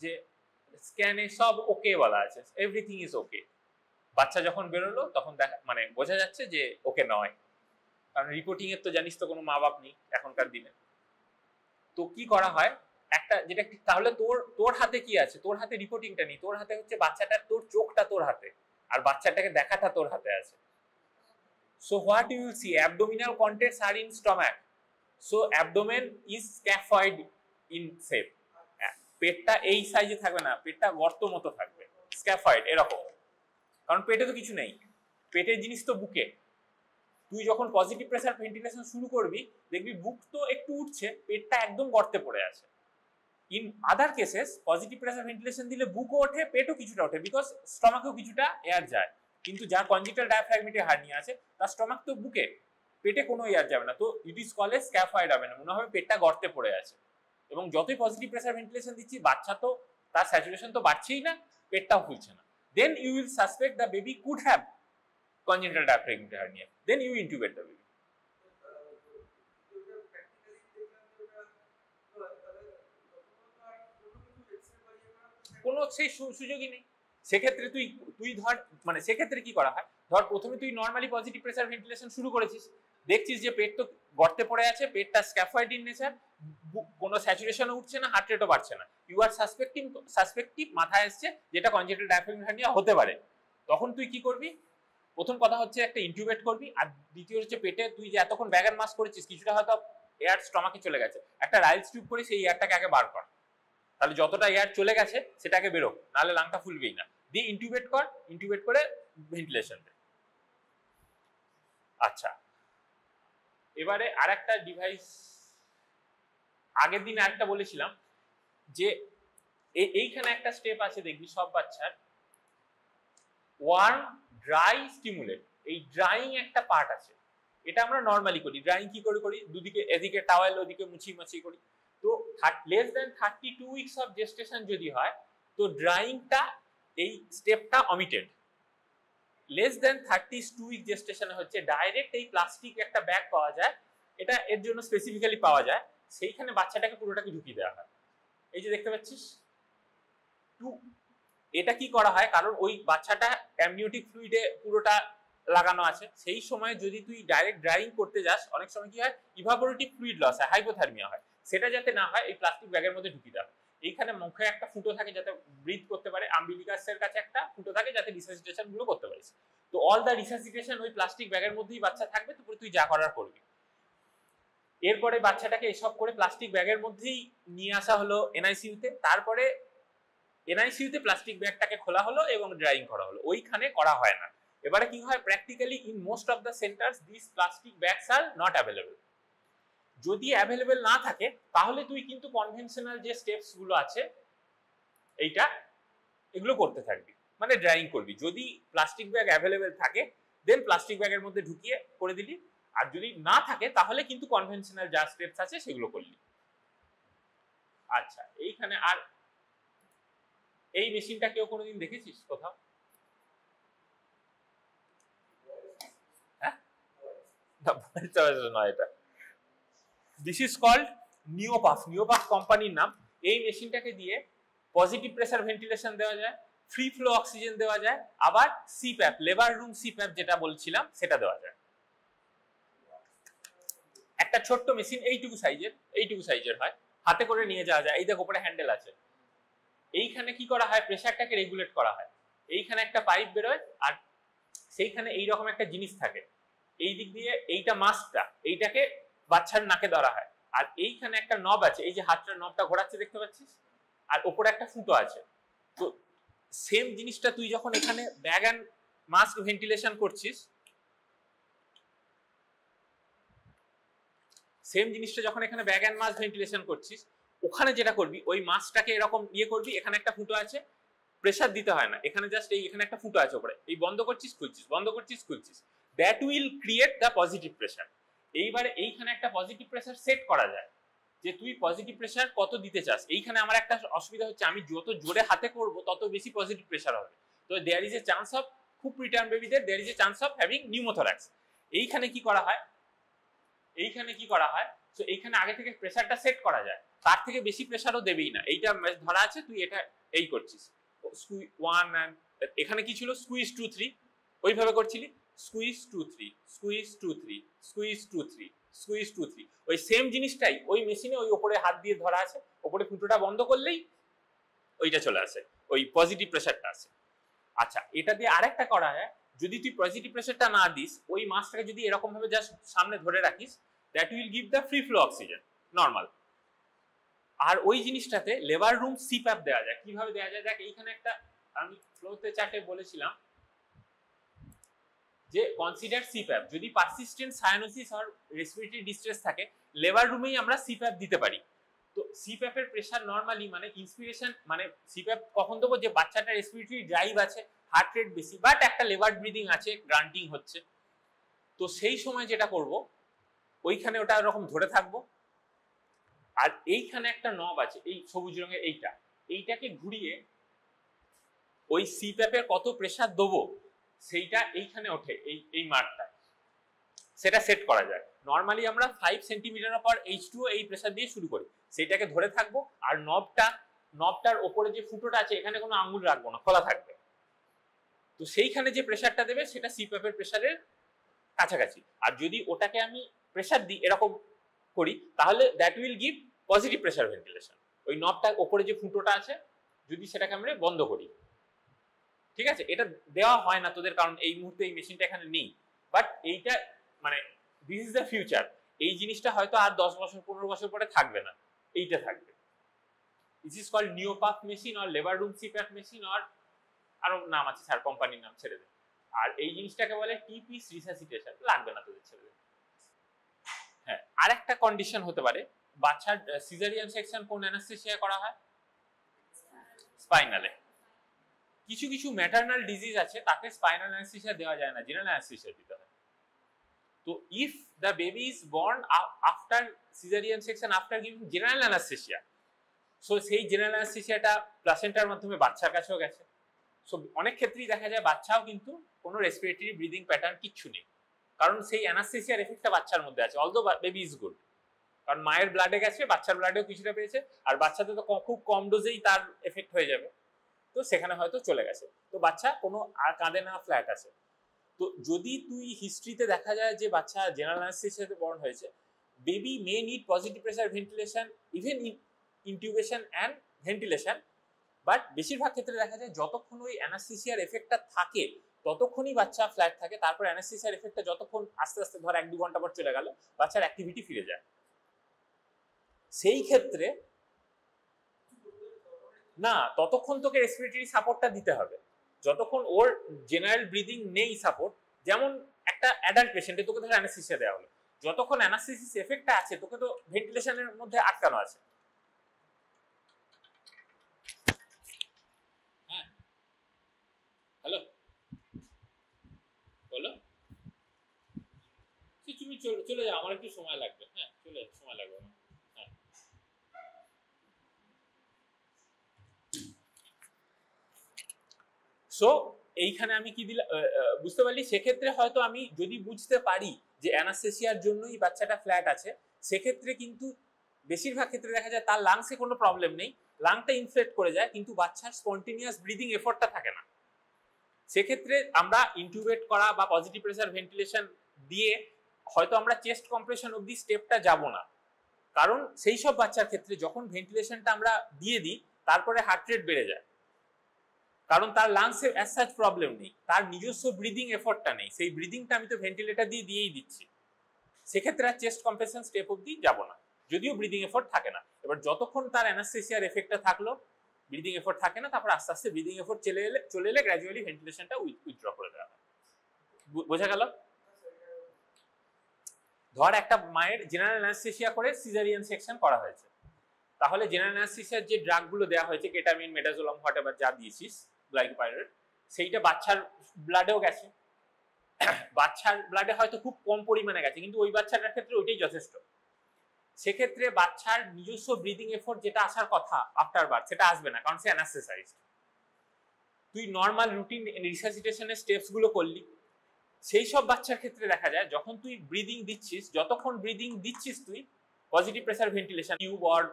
যে স্ক্যানে সব ওকে বলা আছে, এভরিথিং ইজ ওকে, বাচ্চা যখন বেরোলো তখন দেখা মানে বোঝা যাচ্ছে যে ওকে নয়, কারণ রিপোর্টিং এর তো জানিস তো কোনো মা বাপ নেই এখনকার দিনে। তো কি করা হয়, একটা যেটা তাহলে তোর হাতে কি আছে? তোর হাতে রিপোর্টিংটা নেই, তোর হাতে হচ্ছে বাচ্চাটার, তোর চোখটা তোর হাতে, আর বাচ্চাটাকে দেখাটা তোর হাতে আছে। So what you will see, abdominal contents are in stomach, so abdomen is scaphoid in shape. পেটটা এই সাইজে থাকবে না, পেটটা গর্ত মতো থাকবে, স্ক্যাফয়েড এরকম, কারণ পেটে তো কিছু নেই, পেটের জিনিস তো বুকে। তুই যখন পজিটিভ প্রেসার ভেন্টিলেশন শুরু করবি দেখবি বুক তো একটু উঠছে, পেটটা একদম গর্তে পড়ে আছে। In other cases positive pressure ventilation দিলে বুকও ওঠে, পেটও কিছুটা ওঠে, বিকজ স্টমাকেও কিছুটা এয়ার যায়। কিন্তু যার কনজেনিটাল ডায়াফ্রাগমেটিক হার্নিয়া আছে তার স্টমাক তো বুকে, পেটে কোনো এয়ার যাবে না, তো it is called as scaphoid হবে না, মনে হবে পেটটা গর্তে পড়ে আছে। এবং যতই পজিটিভ প্রেসার ভেন্টিলেশন দিচ্ছি বাচ্চা তো তার স্যাচুরেশন তো বাড়ছেই না, পেটটাও ফুলছে না, then you will suspect the baby could have congenital diaphragmatic hernia, then you intubate the baby. কোনো সেই সুযোগই নেই। সেক্ষেত্রে তুই ধর মানে সেক্ষেত্রে কি করা হয়, ধর প্রথমে তুই নর্মালি পজিটিভ প্রেসার ভেন্টিলেশন শুরু করেছিস, দেখছিস যে পেট তো গর্তে পড়ে আছে, পেটটা স্ক্যাফয়েড ইন নেচার, কোনো স্যাচুরেশনও উঠছে না, হার্ট রেটও বাড়ছে না, ইউ আর সাসপেক্টিভ মাথায় আসছে যেটা কনজেনিটাল ডায়াফ্রাগমেটিক হার্নিয়া হতে পারে। তখন তুই কি করবি, প্রথম কথা হচ্ছে একটা ইনটিউবেট করবি, আর দ্বিতীয় হচ্ছে পেটে তুই যে এতক্ষণ ব্যাগার মাস করেছিস কিছুটা হয়তো এয়ার স্টমাকে চলে গেছে, একটা রাইলস টিউব করে সেই এয়ারটাকে আগে বার কর, তাহলে যতটা এয়ার চলে গেছে সেটাকে বেরো, নাহলে লাংটা ফুলবেই না, দিয়ে ইনটিউবেট কর, ইনটিউবেট করে ভেন্টিলেশন দে। আচ্ছা, এবারে আরেকটা ডিভাইস, আগের দিন আরেকটা বলেছিলাম যে এইখানে একটা স্টেপ আছে দেখবি সব বাচ্চার, ওয়ার্ম ড্রাই স্টিমুলেট, এই ড্রাইং একটা পার্ট আছে, এটা আমরা নর্মালি করি। ড্রাইং কি করে করি, দুদিকে এদিকে টাওয়েল ওদিকে মুছি করি। তো less than 32 weeks of gestation যদি হয় তো ড্রাইংটা এই স্টেপটা অমিটেড। লেস দেন 32 উইক জেস্টেশনে হচ্ছে ডাইরেক্ট এই প্লাস্টিক একটা ব্যাগ পাওয়া যায়, এটা এর জন্য স্পেসিফিক্যালি পাওয়া যায়, সেইখানে বাচ্চাটাকে পুরোটাকে ঢুকিয়ে দেওয়া হয়। এই যে দেখতে পাচ্ছিস এটা কি করা হয়, কারণ ওই বাচ্চাটা অ্যামনিওটিক ফ্লুইডে পুরোটা লাগানো আছে, সেই সময় যদি তুই ডাইরেক্ট ড্রাইং করতে যাস অনেক সময় কি হয়, ইভাপোরেটিভ ফ্লুইড লস হয়, হাইপোথার্মিয়া হয়, সেটা যাতে না হয় এই প্লাস্টিক ব্যাগের মধ্যে ঢুকিয়ে দেওয়া হয়। এইখানে মুখে একটা ফুটো থাকে যাতে ব্রিথ করতে পারে, আম্বিলিকাসের কাছে একটা ফুটো থাকে যাতে রিসাসিটেশন গুলো করতে পারিস। তো অল দ্য রিসাসিটেশন ওই প্লাস্টিক ব্যাগের মধ্যেই বাচ্চা থাকবে, তারপরে তুই যা করার করবি। এরপরে বাচ্চাটাকে এসব করে প্লাস্টিক ব্যাগের মধ্যেই নিয়ে আসা হলো এনআইসিইউতে, তারপরে এনআইসিইউতে প্লাস্টিক ব্যাগটাকে খোলা হলো এবং ড্রাইং করা হলো, ওইখানে করা হয় না। এবারে কি হয়, practically in most of the centres this plastic bags are not available. যদি অ্যাভেলেবল না থাকে তাহলে তুই কিন্তু কনভেনশনাল যে স্টেপস গুলো আছে এগুলো করতে থাকবি, মানে ড্রাইং করবি। যদি প্লাস্টিক ব্যাগ অ্যাভেলেবল থাকে দেন প্লাস্টিক ব্যাগের মধ্যে ঢুকিয়ে করে দিলি, আর যদি না থাকে তাহলে কিন্তু কনভেনশনাল যা স্টেপস আছে সেগুলো করলি। আচ্ছা, এইখানে আর এই মেশিনটা কেউ কোনোদিন দেখেছিস কোথাও? হ্যাঁ, এটা দিস ইজ কল্ড নিওপাফ, নিওপাফ কোম্পানির নাম। এই মেশিনটাকে দিয়ে পজিটিভ প্রেসার ভেন্টিলেশন দেওয়া যায়, ফ্রি ফ্লো অক্সিজেন দেওয়া যায়, আবার সিপ্যাপ, লেবার রুম সিপ্যাপ যেটা বলছিলাম সেটা দেওয়া যায়। একটা ছোট্ট মেশিন এইটুকু সাইজের হয়, হাতে করে নিয়ে যাওয়া যায়। এই দেখো উপরে হ্যান্ডেল আছে, এইখানে কি করা হয়, প্রেসারটাকে রেগুলেট করা হয়। এইখানে একটা পাইপ বেরোয় আর সেইখানে এইরকম একটা জিনিস থাকে, এই দিক দিয়ে এইটা মাস্কটা, এইটাকে বাচ্চার নাকে ধরা হয়। আর এইখানে একটা নব আছে, এই যে হাতটার নবটা ঘোরাচ্ছে দেখতে পাচ্ছিস, আর উপরে একটা ফুটো আছে। তো সেম জিনিসটা তুই যখন এখানে ব্যাগ অ্যান্ড মাস্ক ভেন্টিলেশন করছিস, সেম জিনিসটা যখন এখানে ব্যাগ অ্যান্ড মাস্ক ভেন্টিলেশন করছিস, ওখানে যেটা করবি ওই মাস্কটাকে এরকম ইয়ে করবি, এখানে একটা ফুটো আছে, প্রেসার দিতে হয় না, এখানে জাস্ট এখানে একটা ফুটো আছে উপরে, এই বন্ধ করছিস খুলছিস, বন্ধ করছিস খুলছিস, that will create the positive pressure. এইবারে এইখানে একটা পজিটিভ প্রেসার সেট করা যায় যে তুই পজিটিভ প্রেসার কত দিতে চাস। এইখানে আমার একটা অসুবিধা হচ্ছে, আমি যত জোরে হাতে করব তত বেশি পজিটিভ প্রেসার হবে। তো there is a chance of, খুব প্রিটার্ম বেবিদের there is a chance of having pneumothorax. এইখানে কি করা হয়, এইখানে কি করা হয়, তো এইখানে আগে থেকে প্রেসারটা সেট করা যায়, তার থেকে বেশি প্রেসারও দেবেই না। এইটা ধরা আছে, তুই এটা এই করছিস, ওয়ান অ্যান্ড এখানে কি ছিল, স্কুইজ 2 3, ওইভাবে করছিলি, স্কুইজ 2 3, স্কুইজ 2 3, স্কুইজ 2 3, স্কুইজ 2 3, ওই সেম জিনিসটাই ওই মেশিনে ওই উপরে হাত দিয়ে ধরা আছে, উপরে ফুটোটা বন্ধ করলেই ওইটা চলে আসে, ওই পজিটিভ প্রেসারটা আসে। আচ্ছা, এটা দিয়ে আরেকটা করা যায়, যদি তুই পজিটিভ প্রেসারটা না দিস, ওই মাছটাকে যদি এরকম ভাবে জাস্ট সামনে ধরে রাখিস, that will give the free flow oxygen normal. আর ওই জিনিসটাতে লেবার রুম সিপ্যাপ দেওয়া যায়। কিভাবে দেওয়া যায়, দেখ এইখানে একটা আমি ফ্লোতে চার্টে বলেছিলাম যে কনসিডার সিপ্যাপ, যদি পারসিস্টেন্ট সায়ানোসিস আর রেসপিরেটরি ডিস্ট্রেস থাকে, লেবার রুমেই আমরা সিপ্যাপ দিতে পারি। তো সিপ্যাপের প্রেসার নরমালি মানে ইন্সপিরেশন, মানে সিপ্যাপ কখন দেবো, যে বাচ্চাটার রেসপিরেটরি ড্রাইভ আছে, হার্ট রেট বেশি, বাট একটা লেবার ব্রিদিং আছে, গ্রান্টিং হচ্ছে, তো সেই সময় যেটা করব, ওইখানে ওটা এরকম ধরে থাকবো, আর এইখানে একটা নব আছে, এই সবুজ রঙের এইটাকে ঘুরিয়ে ওই সিপ্যাপের কত প্রেসার দেবো সেইটা এইখানে ওঠে, এই মার্কটা, সেটা সেট করা যায়। নর্মালি আমরা 5 সেন্টিমিটার পার H2O এই প্রেসার দিয়ে শুরু করি, সেইটাকে ধরে থাকবো, আর নবটার ওপরে যে ফুটোটা আছে এখানে কোনো আঙুল রাখবো না, খোলা থাকবে। তো সেইখানে যে প্রেসারটা দেবে সেটা সিপ্যাপের প্রেসারের কাছাকাছি। আর যদি ওটাকে আমি প্রেসার দিই এরকম করি, তাহলে that will give positive pressure ventilation. ওই নবটার ওপরে যে ফুটোটা আছে যদি সেটাকে আমরা বন্ধ করি, ঠিক আছে, এটা দেওয়া হয় না তোদের, কারণ এই মুহূর্তে এই মেশিনটা এখানে নেই, বাট এইটা মানে দিস ইজ দ্য ফিউচার। এই জিনিসটা হয়তো আর 10 বছর 15 বছর পরে থাকবে না, এইটা থাকবে। This is called Neopuff machine or labour room CPAP machine, অর আরো নাম আছে স্যার, কোম্পানির নাম ছেড়ে দেন। আর এই জিনিসটাকে বলে টি-পিস রিসাসিটেশন, লাগবে না তোদের, ছেড়ে দেন। হ্যাঁ, আরেকটা কন্ডিশন হতে পারে, বাচ্চার সিজারিয়ান সেকশন কোন অ্যানাস্থেসিয়া করা হয়, স্পাইনালে। কিছু কিছু ম্যাটারনাল ডিজিজ আছে তাতে স্পাইনাল অ্যানাস্থেসিয়া দেওয়া যায় না, জেনারেল অ্যানাস্থেসিয়া দিতে হয়। তো if the baby is born after caesarean section after giving general anaesthesia, so সেই জেনারেল অ্যানাস্থেসিয়াটা প্লাসেন্টার মাধ্যমে বাচ্চার কাছেও গেছে। সো অনেক ক্ষেত্রেই দেখা যায় বাচ্চাও কিন্তু কোনো রেসপিরেটরি ব্রিদিং প্যাটার্ন কিচ্ছু নেই, কারণ সেই অ্যানাস্থেসিয়ার এফেক্টটা বাচ্চার মধ্যে আছে, অলদো বেবি ইজ গুড, কারণ মায়ের ব্লাডে গেছে, বাচ্চার ব্লাডেও কিছুটা পেয়েছে, আর বাচ্চাতে তো খুব কম ডোজেই তার এফেক্ট হয়ে যাবে, তো সেখানে হয়তো চলে গেছে, তো বাচ্চা কোনো আর কাঁদে না, ফ্ল্যাট আছে। তো যদি তুই হিস্ট্রিতে দেখা যায় যে বাচ্চা জেনারেল অ্যানাস্থেসিয়াতে বর্ন হয়েছে, baby may need positive pressure ventilation, even intubation and ventilation, but বেশিরভাগ ক্ষেত্রে দেখা যায় যতক্ষণ ওই অ্যানাস্থেসিয়ার এফেক্টটা থাকে ততক্ষণই বাচ্চা ফ্ল্যাট থাকে, তারপর অ্যানাস্থেসিয়ার এফেক্টটা যতক্ষণ আস্তে আস্তে ধর 1-2 ঘন্টা পর চলে গেল, বাচ্চার অ্যাক্টিভিটি ফিরে যায়। সেই ক্ষেত্রে না, ততক্ষণ তোকে রেসপিরেটরি সাপোর্টটা দিতে হবে, যতক্ষণ ওর জেনারেল ব্রিদিং নেই সাপোর্ট। যেমন একটা অ্যাডাল্ট পেশেন্টে তোকে ধর অ্যানাস্থেসিয়া দেওয়া হলো, যতক্ষণ অ্যানাস্থেসিস এফেক্টটা আছে তোকে তো ভেন্টিলেশনের মধ্যে আটকানো আছে। হ্যাঁ, হ্যালো, বলো, তুমি চলে যাও, আমার একটু সময় লাগবে। হ্যাঁ, চলে যাও, সময় লাগবে। হ্যাঁ, সো এইখানে আমি কি দিলাম বুঝতে পারলি, সেক্ষেত্রে হয়তো আমি যদি বুঝতে পারি যে অ্যানাস্থেসিয়ার জন্যই বাচ্চাটা ফ্ল্যাট আছে, সেক্ষেত্রে কিন্তু বেশিরভাগ ক্ষেত্রে দেখা যায় তার লাংসে কোনো প্রবলেম নেই, লাংটা ইনফ্লেট করে যায়, কিন্তু বাচ্চার স্পন্টেনিয়াস ব্রিদিং এফোর্টটা থাকে না। সেক্ষেত্রে আমরা ইনটিউবেট করা বা পজিটিভ প্রেসার ভেন্টিলেশন দিয়ে হয়তো আমরা চেস্ট কম্প্রেশন অবধি স্টেপটা যাব না, কারণ সেই সব বাচ্চার ক্ষেত্রে যখন ভেন্টিলেশনটা আমরা দিয়ে দিই তারপরে হার্ট রেট বেড়ে যায়, কারণ তার লাংসে অ্যাজ সাচ প্রবলেম নেই, তার নিজস্ব ব্রিদিং এফোর্টটা নেই, সেই ব্রিদিংটা আমি তো ভেন্টিলেটর দিয়েই দিচ্ছি। সেক্ষেত্রে আর চেস্ট কম্প্রেশন স্টেপ অবধি যাব না, যদিও ব্রিদিং এফোর্ট থাকে না। এবার যতক্ষণ তার অ্যানাস্থেসিয়ার এফেক্টটা থাকলো, ব্রিদিং এফোর্ট থাকে না, তারপর আস্তে আস্তে ব্রিদিং এফোর্ট চলে এলে গ্র্যাজুয়ালি ভেন্টিলেশনটা উইথড্র করে দেওয়া হয়। বোঝা গেল? ধর একটা মায়ের জেনারেল অ্যানাস্থেসিয়া করে সিজারিয়ান সেকশন করা হয়েছে, তাহলে জেনারেল অ্যানাস্থেসিয়ার যে ড্রাগগুলো দেওয়া হয়েছে, কেটামিন, মেটাজোলাম, হোয়াটএভার যা দিয়েছিস, গ্লাইকোপাইরেট, সেইটা বাচ্চার ব্লাডেও গেছে। বাচ্চার ব্লাডে হয়তো খুব কম পরিমাণে গেছে, কিন্তু ওই বাচ্চাটার ক্ষেত্রে ওইটাই যথেষ্ট। সেক্ষেত্রে বাচ্চার নিজস্ব ব্রিদিং এফোর্ট যেটা আসার কথা আফটার বার্থ, সেটা আসবে না, কারণ সে অ্যানাস্থেসাইজড। তুই নর্মাল রুটিন রিসাসিটেশনের স্টেপস গুলো করলি, সেই সব বাচ্চার ক্ষেত্রে দেখা যায় যখন তুই ব্রিদিং দিচ্ছিস, যতক্ষণ ব্রিদিং দিচ্ছিস তুই positive pressure ventilation tube or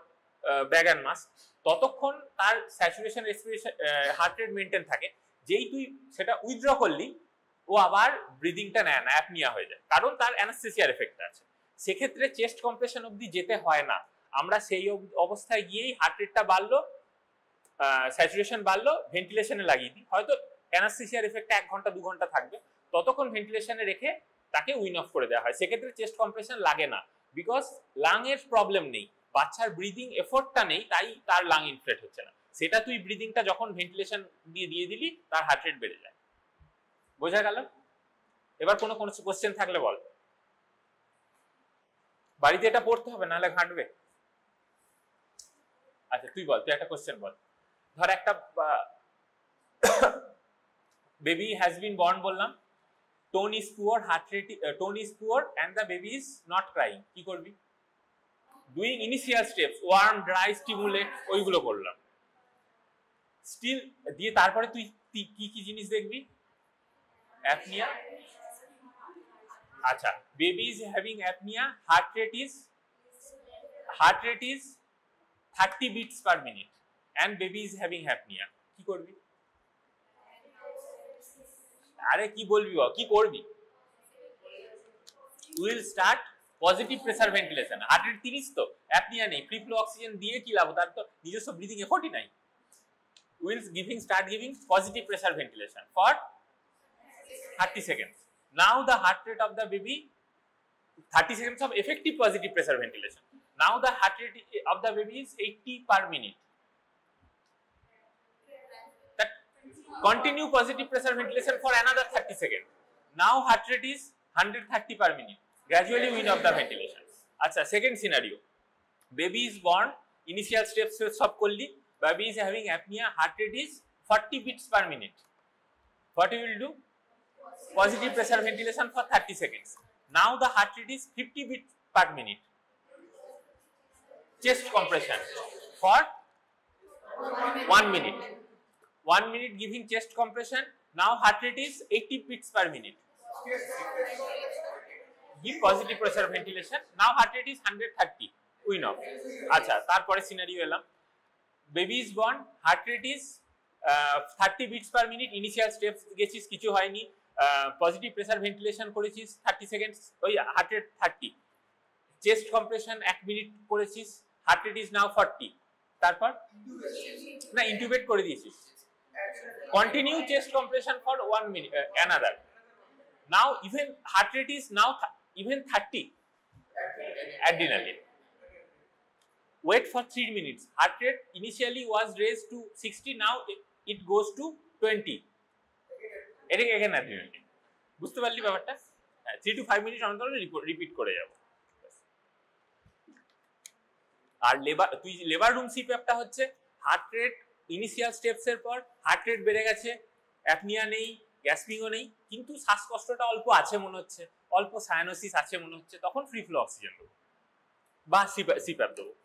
bag and mask, ততক্ষণ তার saturation respiration heart rate maintain থাকে। যেই তুই সেটা উইথড্র করলি, ও আবার ব্রিদিংটা নেয় না, অ্যাপনিয়া হয়ে যায়, কারণ তার অ্যানাস্থেসিয়ার এফেক্ট আছে। সেক্ষেত্রে চেস্ট কম্প্রেশন অবধি যেতে হয় না, আমরা সেই অবস্থায় গিয়েই হার্ট রেটটা বাড়লো, স্যাচুরেশন বাড়লো, ভেন্টিলেশনে লাগিয়ে দিই, হয়তো অ্যানাস্থেসিয়ার এফেক্টটা 1 ঘন্টা 2 ঘন্টা থাকবে, ততক্ষণ ভেন্টিলেশনে রেখে তাকে উইন অফ করে দেওয়া হয়। সেক্ষেত্রে চেস্ট কম্প্রেশন লাগে না, বিকজ লাং এর প্রবলেম নেই, বাচ্চার ব্রিদিং এফোর্টটা নেই, তাই তার লাং ইনফ্লেট হচ্ছে না। সেটা তুই ব্রিদিংটা যখন ভেন্টিলেশন দিয়ে দিলি, তার হার্ট রেট বেড়ে যায়। বোঝা গেল? এবার কোনো কোশ্চেন থাকলে বল। বাড়িতে এটা পড়তে হবে, নাহলে ঘাঁটবে। আচ্ছা তুই বল, তুই একটা কোশ্চেন বল। ধর একটা বেবি হ্যাজ বিন বর্ন বললাম, tone is poor, heart rate tone is poor and the baby is not crying, কি করবি? Doing initial steps, warm, dry, stimulate, ওইগুলো করলাম। স্টিল দিয়ে তারপরে তুই কি কি জিনিস দেখবি? অ্যাপনিয়া। আচ্ছা, baby is having apnoea, heart rate is 30 beats per minute and baby is having apnea, কি করবি? আরে কি বলবি, কি করবি? Will start positive pressure ventilation. Heart rate 30, তো অ্যাপনিয়া নেই, ফ্রি ফ্লো অক্সিজেন দিয়ে কি লাভ, তার তো নিজস্ব ব্রিদিং এফোর্টই নাই। Will start giving positive pressure ventilation for 30 seconds. Now the heart rate of the baby, 30 seconds of effective positive pressure ventilation. Now the heart rate of the baby is 80 per minute. That continue positive pressure ventilation for another 30 seconds. Now heart rate is 130 per minute. Gradually wean off the ventilation. Acha, second scenario. Baby is born, initial steps sab korli, baby is having apnea, heart rate is 40 beats per minute. What you will do? Positive pressure ventilation for 30 seconds. Now the heart rate is 50 beats per minute. Chest compression for 1 minute. 1 minute giving chest compression. Now heart rate is 80 beats per minute. Give positive pressure ventilation. Now heart rate is 130. Wean off. Acha, tarpore scenario elam. Baby is born. Heart rate is 30 beats per minute. Initial steps gechiস, কিছু হয়নি। Positive pressure ventilation করেছিস 30 seconds, ওই heart rate 30, chest compression 1 minute করেছিস, heart rate is now 40, তারপর না ইনটিউবেট করে দিয়েছিস, continue chest compression for 1 minute another, now even heart rate is now even 30, adrenaline, wait for 3 minutes, heart rate initially was raised to 60, now it goes to 20, এটাকে এখানে adrenaline. বুঝতে পারলি ব্যাপারটা? 3 to 5 minute অন্তর রিপিট করে যাব। আর তুই labour room সিপিআপটা হচ্ছে হার্ট রেট ইনিশিয়াল স্টেপস এর পর হার্ট রেট বেড়ে গেছে, অ্যাপনিয়া নেই, গ্যাসপিংও নেই, কিন্তু শ্বাসকষ্টটা অল্প আছে মনে হচ্ছে, অল্প সায়ানোসিস আছে মনে হচ্ছে, তখন ফ্রি ফ্লো অক্সিজেন দেবো বা সিপিআপ দেবো।